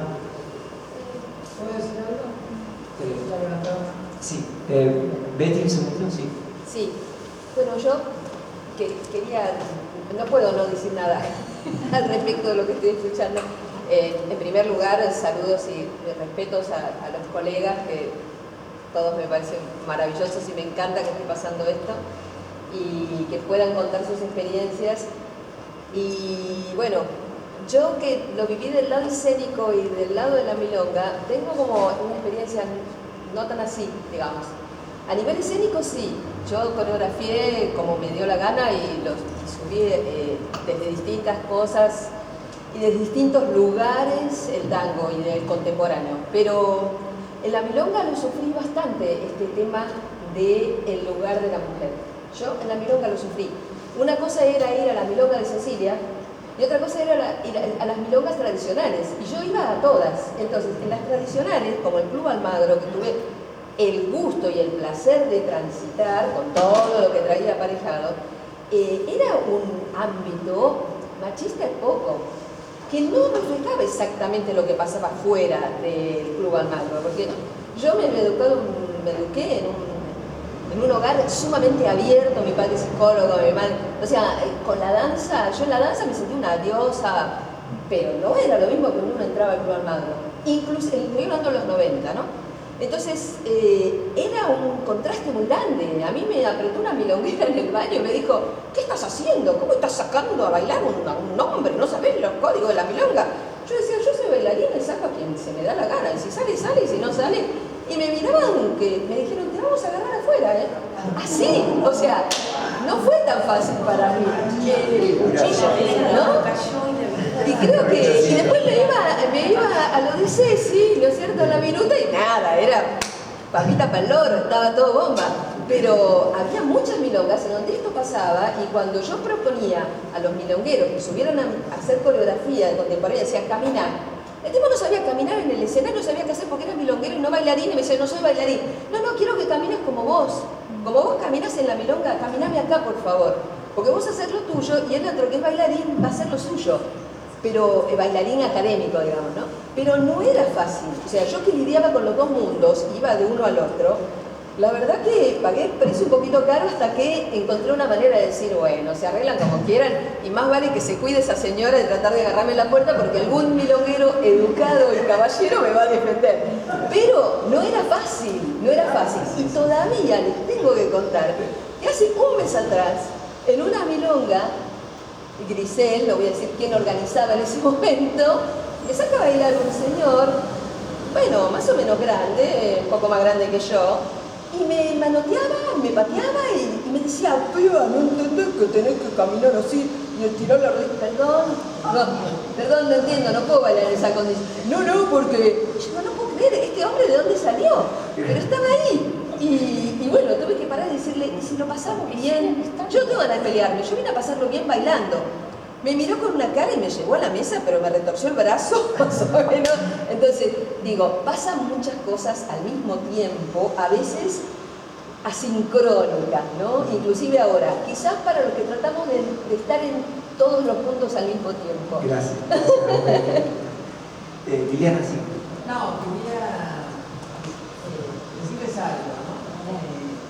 ¿Puedo decir algo? ¿Está levantado? Sí. Betty, un segundo, sí. Sí. Bueno, yo quería, no puedo no decir nada al respecto de lo que estoy escuchando. En primer lugar, saludos y respetos a los colegas que todos me parecen maravillosos y me encanta que esté pasando esto y que puedan contar sus experiencias. Y bueno, yo que lo viví del lado escénico y del lado de la milonga, tengo como una experiencia no tan así, digamos. A nivel escénico sí, yo coreografié como me dio la gana y subí desde distintas cosas y desde distintos lugares el tango y el contemporáneo. Pero en la milonga lo sufrí bastante, este tema del lugar de la mujer. Yo en la milonga lo sufrí. Una cosa era ir a la milonga de Cecilia y otra cosa era ir a las milongas tradicionales. Y yo iba a todas. Entonces, en las tradicionales, como el Club Almagro, que tuve el gusto y el placer de transitar con todo lo que traía aparejado, era un ámbito machista y poco, que no reflejaba exactamente lo que pasaba fuera del Club Almagro, porque yo me eduqué en un hogar sumamente abierto, mi padre es psicólogo, mi madre, o sea, con la danza, yo en la danza me sentí una diosa, pero no era lo mismo que uno entraba al Club Almagro, incluso, estoy hablando de los 90, ¿no? Entonces, era un contraste muy grande. A mí me apretó una milonguera en el baño y me dijo, ¿qué estás haciendo? ¿Cómo estás sacando a bailar un hombre? ¿No sabés los códigos de la milonga? Yo decía, yo soy bailarina y saco a quien se me da la gana. Y si sale, sale, y si no sale. Y me miraban, que me dijeron, te vamos a agarrar afuera, ¿eh? Así, o sea, no fue tan fácil para mí. ¿No? Y creo que, y después me iba a lo de Ceci, ¿no es cierto?, a la minuta y nada, era papita para el loro, estaba todo bomba. Pero había muchas milongas en donde esto pasaba y cuando yo proponía a los milongueros que subieran a hacer coreografía de contemporánea, decía caminar. El tipo no sabía caminar en el escenario, no sabía qué hacer porque era milonguero y no bailarín y me decía, no soy bailarín. No, quiero que camines como vos caminás en la milonga, caminame acá por favor. Porque vos haces lo tuyo y el otro que es bailarín va a hacer lo suyo. Pero bailarín académico, digamos, ¿no? Pero no era fácil. O sea, yo que lidiaba con los dos mundos, iba de uno al otro, la verdad que pagué el precio un poquito caro hasta que encontré una manera de decir, bueno, se arreglan como quieran y más vale que se cuide esa señora de tratar de agarrarme en la puerta porque algún milonguero educado y caballero me va a defender. Pero no era fácil. Y todavía les tengo que contar que hace un mes atrás, en una milonga, Grisel, no voy a decir quién organizaba en ese momento, me saca a bailar un señor, bueno, más o menos grande, un poco más grande que yo, y me manoteaba, me pateaba y me decía, piba, no entendés que tenés que caminar así y estirar la rodilla. Perdón, no entiendo, no puedo bailar en esa condición. No, porque yo no puedo creer, este hombre de dónde salió, pero estaba ahí. Y bueno, tuve que parar y decirle, ¿y si lo pasamos bien? Yo no tengo ganas de pelearme, yo vine a pasarlo bien bailando. Me miró con una cara y me llevó a la mesa, pero me retorció el brazo, más o menos. Entonces, digo, pasan muchas cosas al mismo tiempo, a veces asincrónicas, ¿no? Inclusive ahora, quizás para los que tratamos de estar en todos los puntos al mismo tiempo. Gracias. Liliana, sí. No, quería decirles algo, ¿no?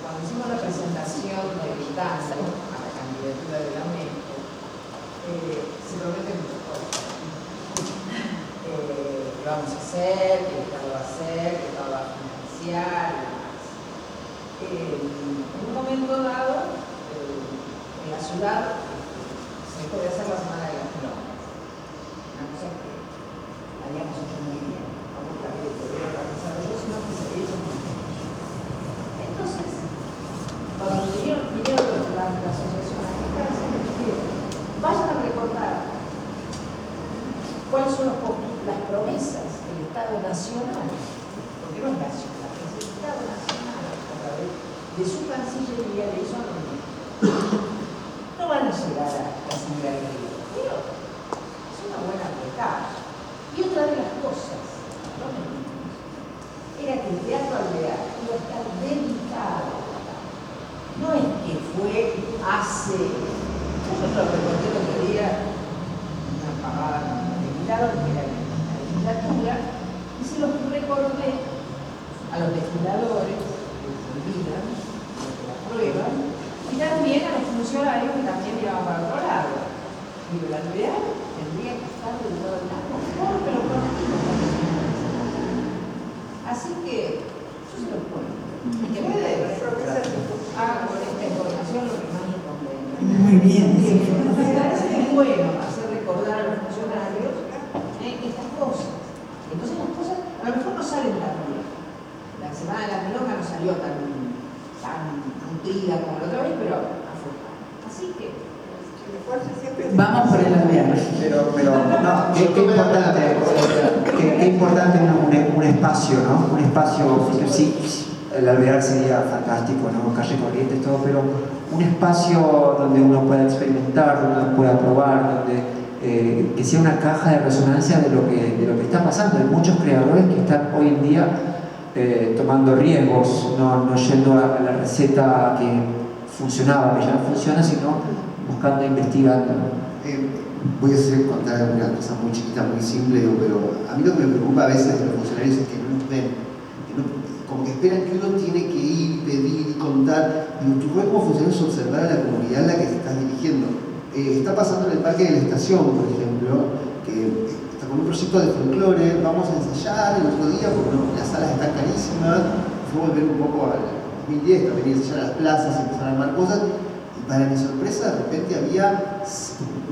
Cuando hicimos la presentación del tango a la candidatura de la MECO, se prometen muchas cosas. ¿Qué vamos a hacer? ¿Qué Estado va a hacer? ¿Qué Estado va a financiar? En un momento dado, en la ciudad se dejó de hacer la Semana de las Milongas. Una cosa que habíamos hecho muy bien, no porque había que organizarlo yo, sino que se había hecho muy bien. Entonces, cuando vinieron la asociación a esta, vayan a recordar cuáles son las promesas del Estado Nacional, porque no es nacional, es el Estado Nacional, a través de su Cancillería le hizo a los niños. No van a llegar a la similaridad, pero es una buena apretada. Y otra de las cosas, no mentimos, era que el Teatro Alvear iba a estar dedicado. No es que fue hace, nosotros recordé el otro día, una pagada de milagro, que era la legislatura, y se los recordé a los legisladores que olvidan, los que la aprueban, y también a los funcionarios que también iban para otro lado. Digo, el Alvear tendría que estar dedicado al tango, porque lo prometimos. Así que, yo se los cuento. Haga con esta información lo que más le convenga. Muy bien. Me parece que es bueno hacer recordar a los funcionarios estas cosas. Entonces las cosas a lo mejor no salen tan bien. La semana de la milonga no salió tan nutrida como la otra vez, pero afecta. Así que Vamos por el alvear. Pero no, qué importante un espacio, ¿no? Un espacio, sí, el alvear sería fantástico, ¿no? Calle Corrientes, todo, pero un espacio donde uno pueda experimentar, donde uno pueda probar, donde que sea una caja de resonancia de lo que está pasando. Hay muchos creadores que están hoy en día tomando riesgos, no yendo a la receta que funcionaba, que ya no funciona, sino buscando e investigando. Voy a contar una cosa muy chiquita, muy simple, pero a mí lo que me preocupa a veces de los funcionarios es que no nos ven, como que esperan que uno tiene que ir, pedir y contar. Y tu rol como funcionario es observar a la comunidad en la que te estás dirigiendo. Está pasando en el Parque de la Estación, por ejemplo, que está con un proyecto de folclore, vamos a ensayar el otro día, porque las salas están carísimas, fue volver un poco al 2010, también ir a ensayar a las plazas y empezar a armar cosas. Para mi sorpresa, de repente había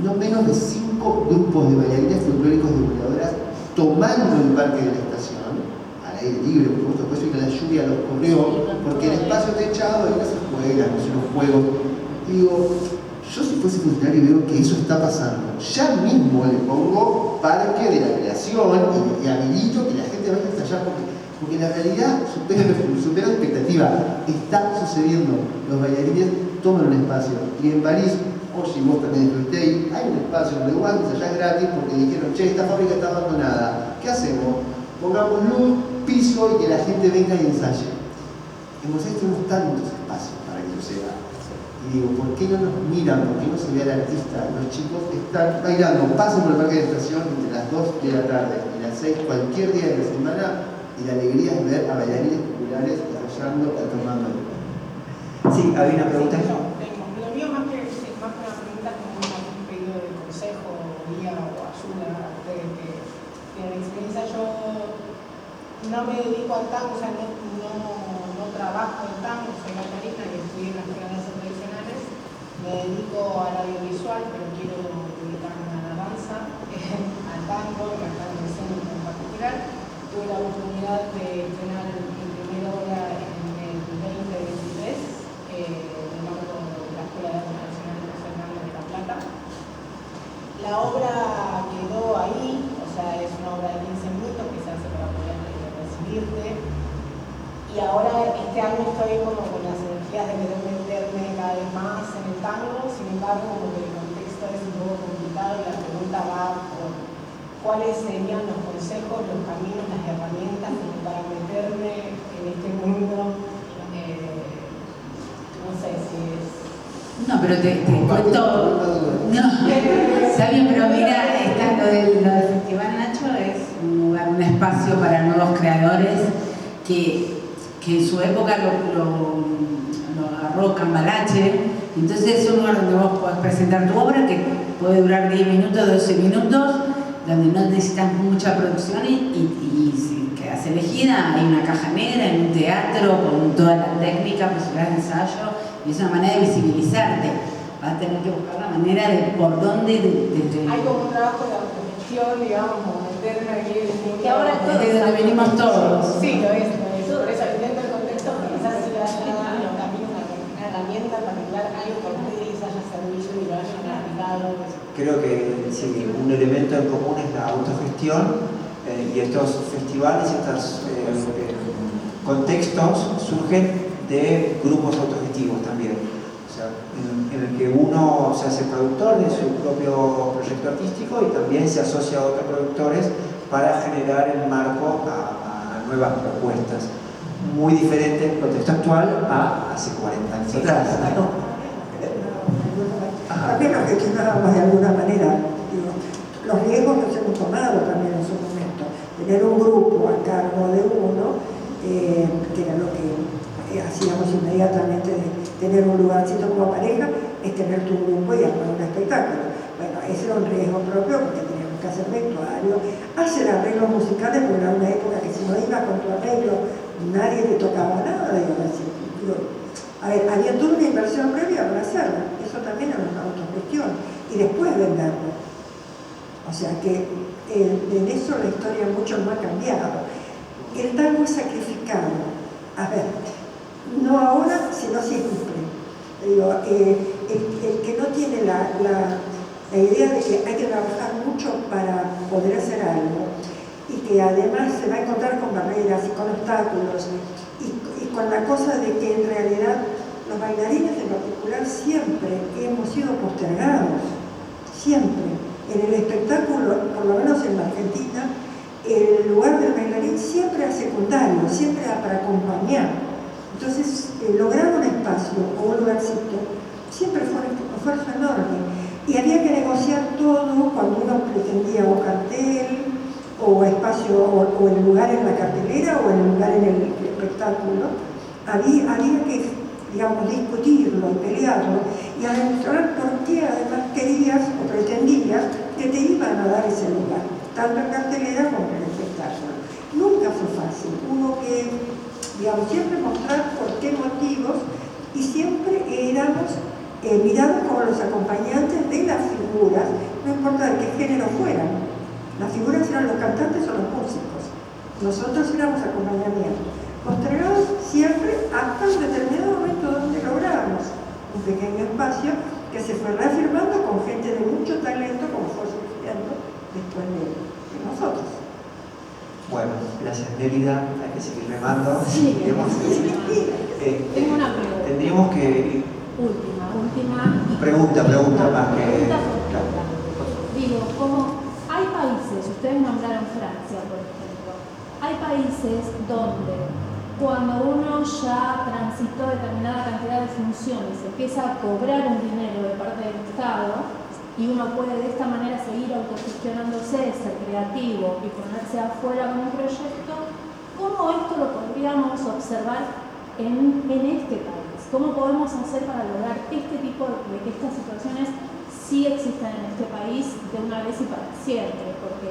no menos de 5 grupos de bailarines folclóricos de voladoras tomando el Parque de la Estación, al aire libre, por supuesto, después vino la lluvia, los corrió, porque el espacio techado, hay unas escuelas, unos juegos. Digo, yo si fuese funcionario y veo que eso está pasando, ya mismo le pongo Parque de la Creación y habilito que la gente vaya a ensayar, porque la realidad supera la expectativa. Está sucediendo, los bailarines toman un espacio. Y en París, oye, vos también estuviste ahí, hay un espacio donde igual ensayás gratis porque dijeron, che, esta fábrica está abandonada. ¿Qué hacemos? Pongamos luz, piso y que la gente venga y ensaye. En Buenos Aires tenemos tantos espacios para que suceda. Y digo, ¿por qué no nos miran? ¿Por qué no se ve al artista? Los chicos están bailando, pasan por el Parque de la Estación entre las 2 de la tarde y las 6, cualquier día de la semana, y la alegría es ver a bailarines populares ensayando, tomando. Sí, había una pregunta. Lo mío más que una pregunta como un pedido de consejo, guía o ayuda a ustedes que tienen experiencia. Yo no me dedico al tango, o sea, no trabajo en tango, soy bailarina y estudié en las danzas tradicionales. Me dedico al audiovisual, pero quiero dedicarme a la danza, al tango, al tango de escena en particular. Tuve la oportunidad de estrenar mi primera obra en el 2023. En el marco de la Escuela de Arte Nacional de José Hernández de La Plata. La obra quedó ahí, o sea, es una obra de 15 minutos que se hace para poder recibirte. Y ahora este año estoy como con las energías de querer meterme cada vez más en el tango, sin embargo, como que el contexto es un poco complicado y la pregunta va por cuáles serían los consejos, los caminos, las herramientas para meterme en este mundo. No sé si es... No, pero te cuento. No, está bien, pero mira, lo del Festival Nacho es un lugar, un espacio para nuevos creadores que en su época lo agarró Cambalache. Entonces es un lugar donde vos podés presentar tu obra que puede durar 10 minutos, 12 minutos, donde no necesitas mucha producción y si quedas elegida, hay una caja negra en un teatro con toda la técnica, posibilidades de ensayo, y es una manera de visibilizarte. Vas a tener que buscar la manera de por dónde... Hay como un trabajo de autogestión, digamos, como meterme aquí en el mundo. Que ahora todos desde donde venimos todos. Sí, lo es. Por eso entiendo el contexto, pero quizás si le haya dado también una herramienta particular, algo que a ustedes les haya servido y lo hayan aplicado. Creo que sí, un elemento en común es la autogestión y estos festivales y estos contextos surgen de grupos autogestivos también. O sea, en el que uno se hace productor de su propio proyecto artístico y también se asocia a otros productores para generar el marco a nuevas propuestas. Muy diferente el contexto actual a hace 40 años atrás. También nos gestionábamos de alguna manera. Digo, los riesgos los hemos tomado también en su momento. Tener un grupo a cargo de uno, que era lo que hacíamos inmediatamente, de tener un lugarcito como pareja, es tener tu grupo y armar un espectáculo. Bueno, ese era un riesgo propio porque teníamos que hacer vestuario, hacer arreglos musicales, porque era una época que si no ibas con tu arreglo nadie te tocaba nada, digamos así. A ver, había toda una inversión previa para hacerlo, eso también era una autogestión, y después venderlo. O sea que en eso la historia mucho no ha cambiado. El tango es sacrificado, a ver, no ahora, sino siempre. Digo, el que no tiene la idea de que hay que trabajar mucho para poder hacer algo, y que además se va a encontrar con barreras y con obstáculos, y con la cosa de que en realidad los bailarines en particular siempre hemos sido postergados, siempre. En el espectáculo, por lo menos en la Argentina, el lugar del bailarín siempre era secundario, siempre era para acompañar. Entonces, lograr un espacio o un lugarcito siempre fue un esfuerzo enorme. Y había que negociar todo cuando uno pretendía o cartel, o espacio, o el lugar en la cartelera, o el lugar en el espectáculo. Había que, digamos, discutirlo y pelearlo, y a demostrar por qué además querías o pretendías que te iban a dar ese lugar, tanto en cartelera como en el espectáculo. Nunca fue fácil, hubo que, digamos, siempre mostrar por qué motivos, y siempre éramos mirados como los acompañantes de las figuras, no importa de qué género fueran. Las figuras eran los cantantes o los músicos, nosotros éramos acompañamiento, postergados siempre hasta un determinado momento donde logramos un pequeño espacio que se fue reafirmando con gente de mucho talento, como fue surgiendo después de nosotros. Bueno, gracias Nélida, hay que seguir remando. Sí, tengo una pregunta. Tendríamos que... Última. Pregunta más que... Claro. Digo, como hay países, ustedes nombraron Francia, por ejemplo, hay países donde cuando uno ya transitó determinada cantidad de funciones, empieza a cobrar un dinero de parte del Estado, y uno puede de esta manera seguir autogestionándose, ser creativo y ponerse afuera con un proyecto. ¿Cómo esto lo podríamos observar en este país? ¿Cómo podemos hacer para lograr este tipo de que estas situaciones sí existan en este país de una vez y para siempre? Porque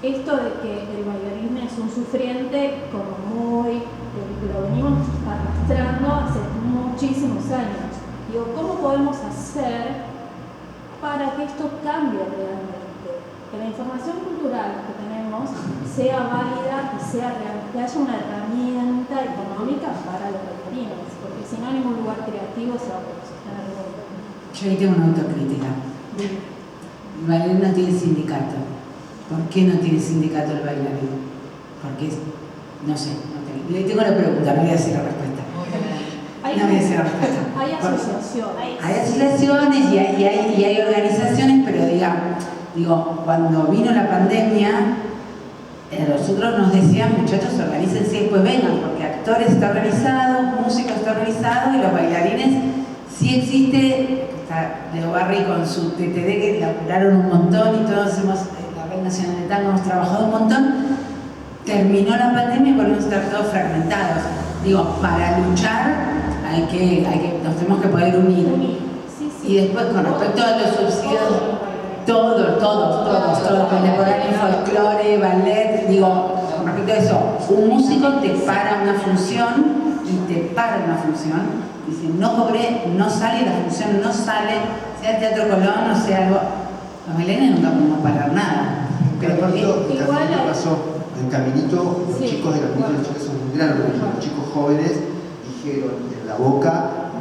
esto de que el bailarín es un sufriente, como lo venimos arrastrando hace muchísimos años. Digo, ¿cómo podemos hacer para que esto cambie realmente? Que la información cultural que tenemos sea válida y sea real, que haya una herramienta económica para los bailarines, porque si no, ningún lugar creativo se va a posicionar nunca. Yo ahí tengo una autocrítica. El bailarín no tiene sindicato. ¿Por qué no tiene sindicato el bailarín? Porque, no sé, le tengo la pregunta, no voy a decir la respuesta. No voy a decir la respuesta. Hay asociaciones. Hay asociaciones y hay organizaciones, pero digo, cuando vino la pandemia, nosotros nos decían, muchachos, organícense y después vengan, porque actores está organizado, músicos está organizado, y los bailarines sí existe. Está Leo Barri con su TTD que laburaron un montón, y todos la Red Nacional de Tango hemos trabajado un montón. Terminó la pandemia y volvemos a estar todos fragmentados. Digo, para luchar nos tenemos que poder unir. Sí. Y después, con respecto a los subsidios, todos, contemporáneo, folclore, ballet, digo, con respecto a eso, un músico te para una función, dice, no cobré, no sale, la función no sale, sea Teatro Colón o sea algo. Los bailarines nunca podemos parar nada. Pero porque Caminito pasó. En Caminito, los Sí. chicos de Caminito, los chicos son un gran orgullo. Los chicos jóvenes dijeron en la boca,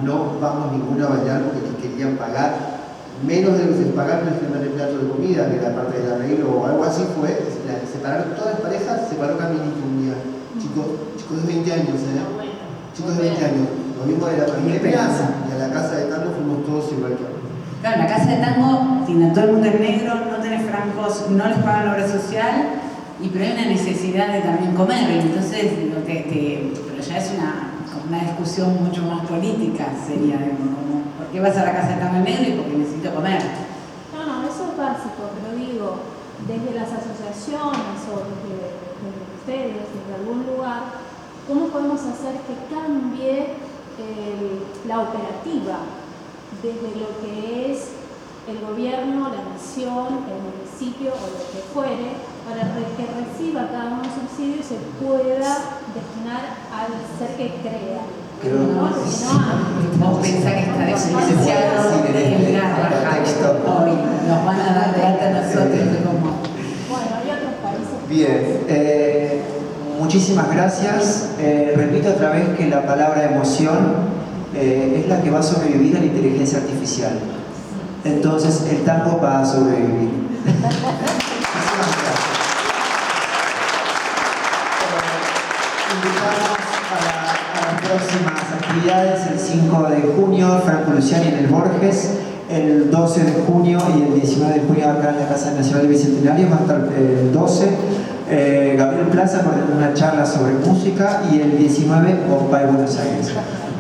no vamos ninguno a bailar porque les querían pagar menos de lo que se pagaron en el primer plato de comida, que era parte del arreglo o algo así fue. Separaron todas las parejas, separó Caminito un día. Chicos de 20 años, chicos de 20 años. Lo mismo de la pandemia, y a la casa de tango fuimos todos igual que ahora. Claro, en la casa de tango tiene todo el mundo en negro, no tenés francos, no les pagan la obra social, pero hay una necesidad de también comer, entonces pero ya es una discusión mucho más política, sería como, ¿por qué vas a la casa de tango en negro? Y porque necesito comer. No, eso es básico, pero digo, desde las asociaciones o desde ustedes, desde algún lugar, ¿cómo podemos hacer que cambie la operativa desde lo que es el gobierno, la nación, el municipio o lo que fuere, para que reciba cada uno subsidio y se pueda destinar al ser que crea. ¿No? Porque Vos pensás que está desfinanciado en Garraja hoy. Nos van a dar de alta a nosotros como. Bueno, hay otros países. Bien, muchísimas gracias. Repito otra vez que la palabra emoción es la que va a sobrevivir a la inteligencia artificial. Entonces el tango va a sobrevivir. Muchísimas gracias. Invitamos a las próximas actividades el 5 de junio, Franco Luciani en el Borges, el 12 de junio y el 19 de junio acá en la Casa Nacional del Bicentenario, va a estar el 12, Gabriel Plaza con una charla sobre música y el 19 Bombay Buenos Aires.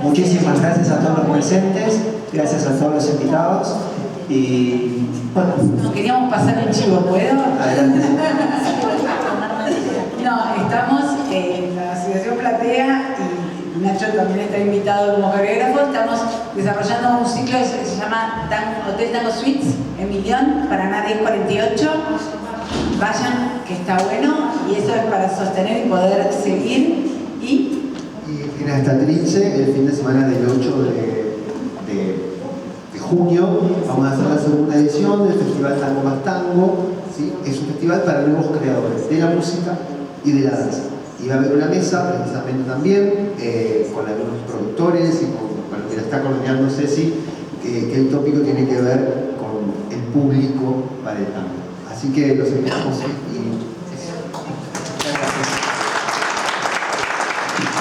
Muchísimas gracias a todos los presentes, gracias a todos los invitados y bueno. Nos queríamos pasar el chivo, ¿puedo? Adelante. No, estamos en la Asociación Platea y Nacho también está invitado como coreógrafo. Estamos desarrollando un ciclo que se llama Hotel Tango Suites en Millón, Paraná 1048. Vayan, que está bueno, y eso es para sostener y poder seguir. Y en Astatrinche, el fin de semana del 8 de junio, vamos a hacer la segunda edición del Festival Tango Más Tango. ¿Sí? Es un festival para nuevos creadores de la música y de la danza. Y va a haber una mesa, precisamente también, con algunos productores y con lo que la está coordinando Ceci, que el tópico tiene que ver con el público para el tango. Así que los invitamos y eso. Muchas gracias. Sí, sí.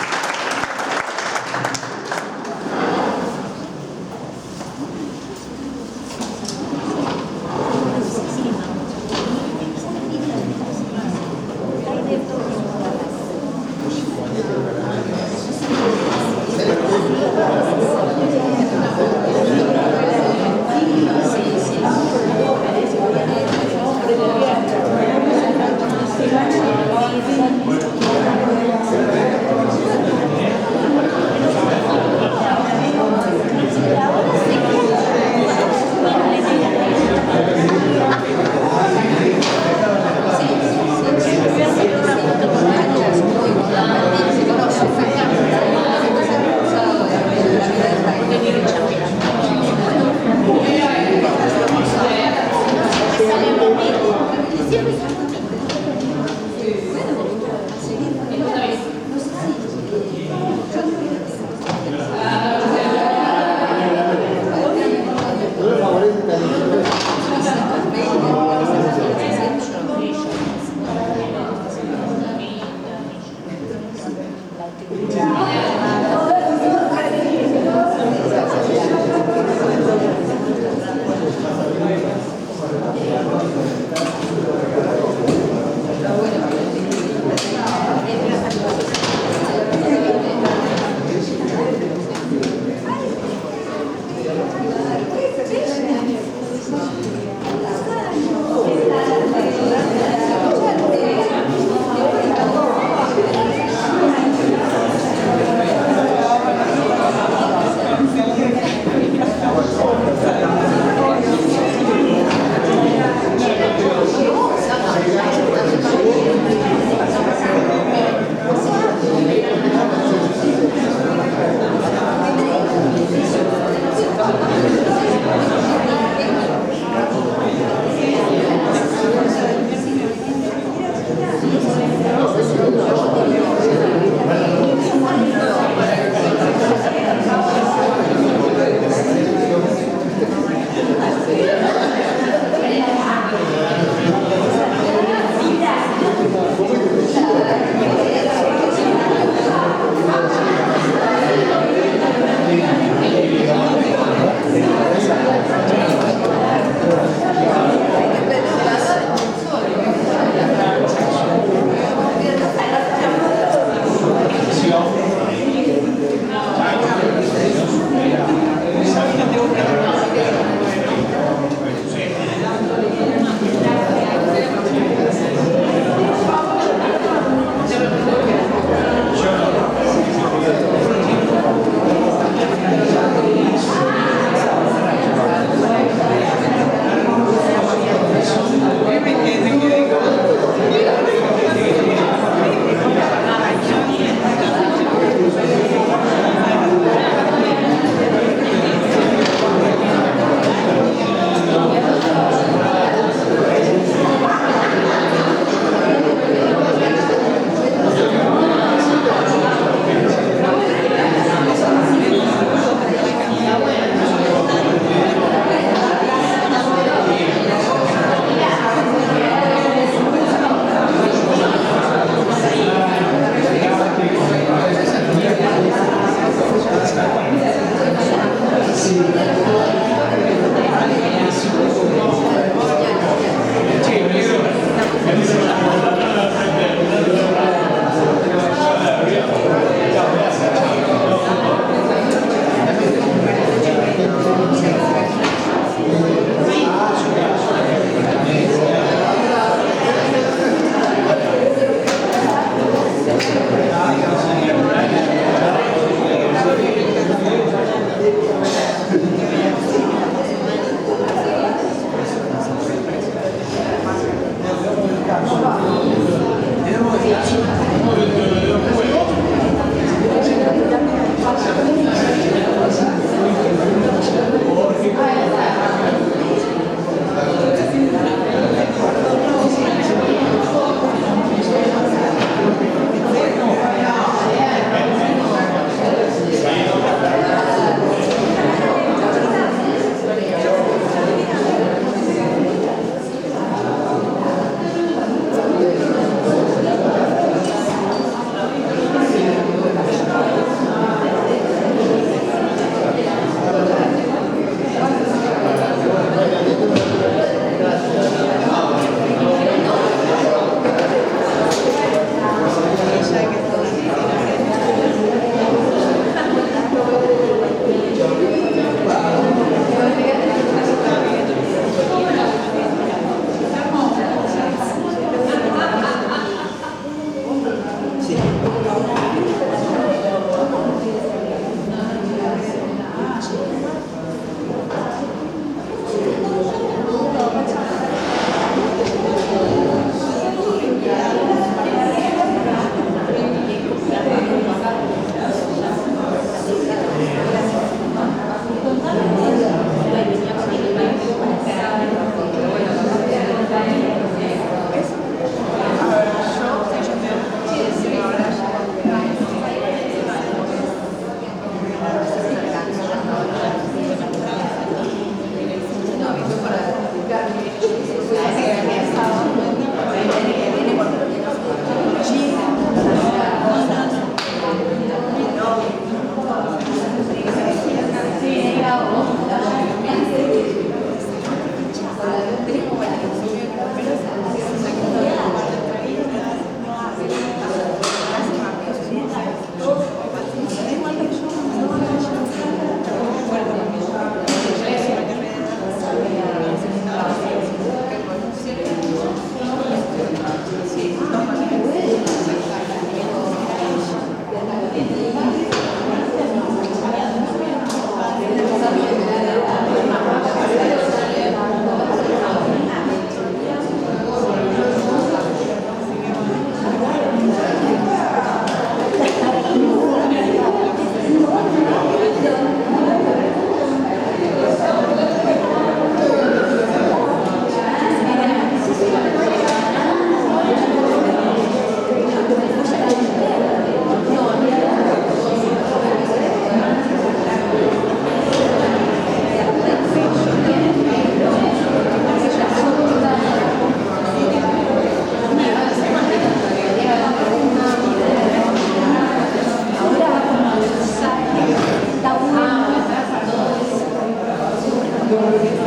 Como lo que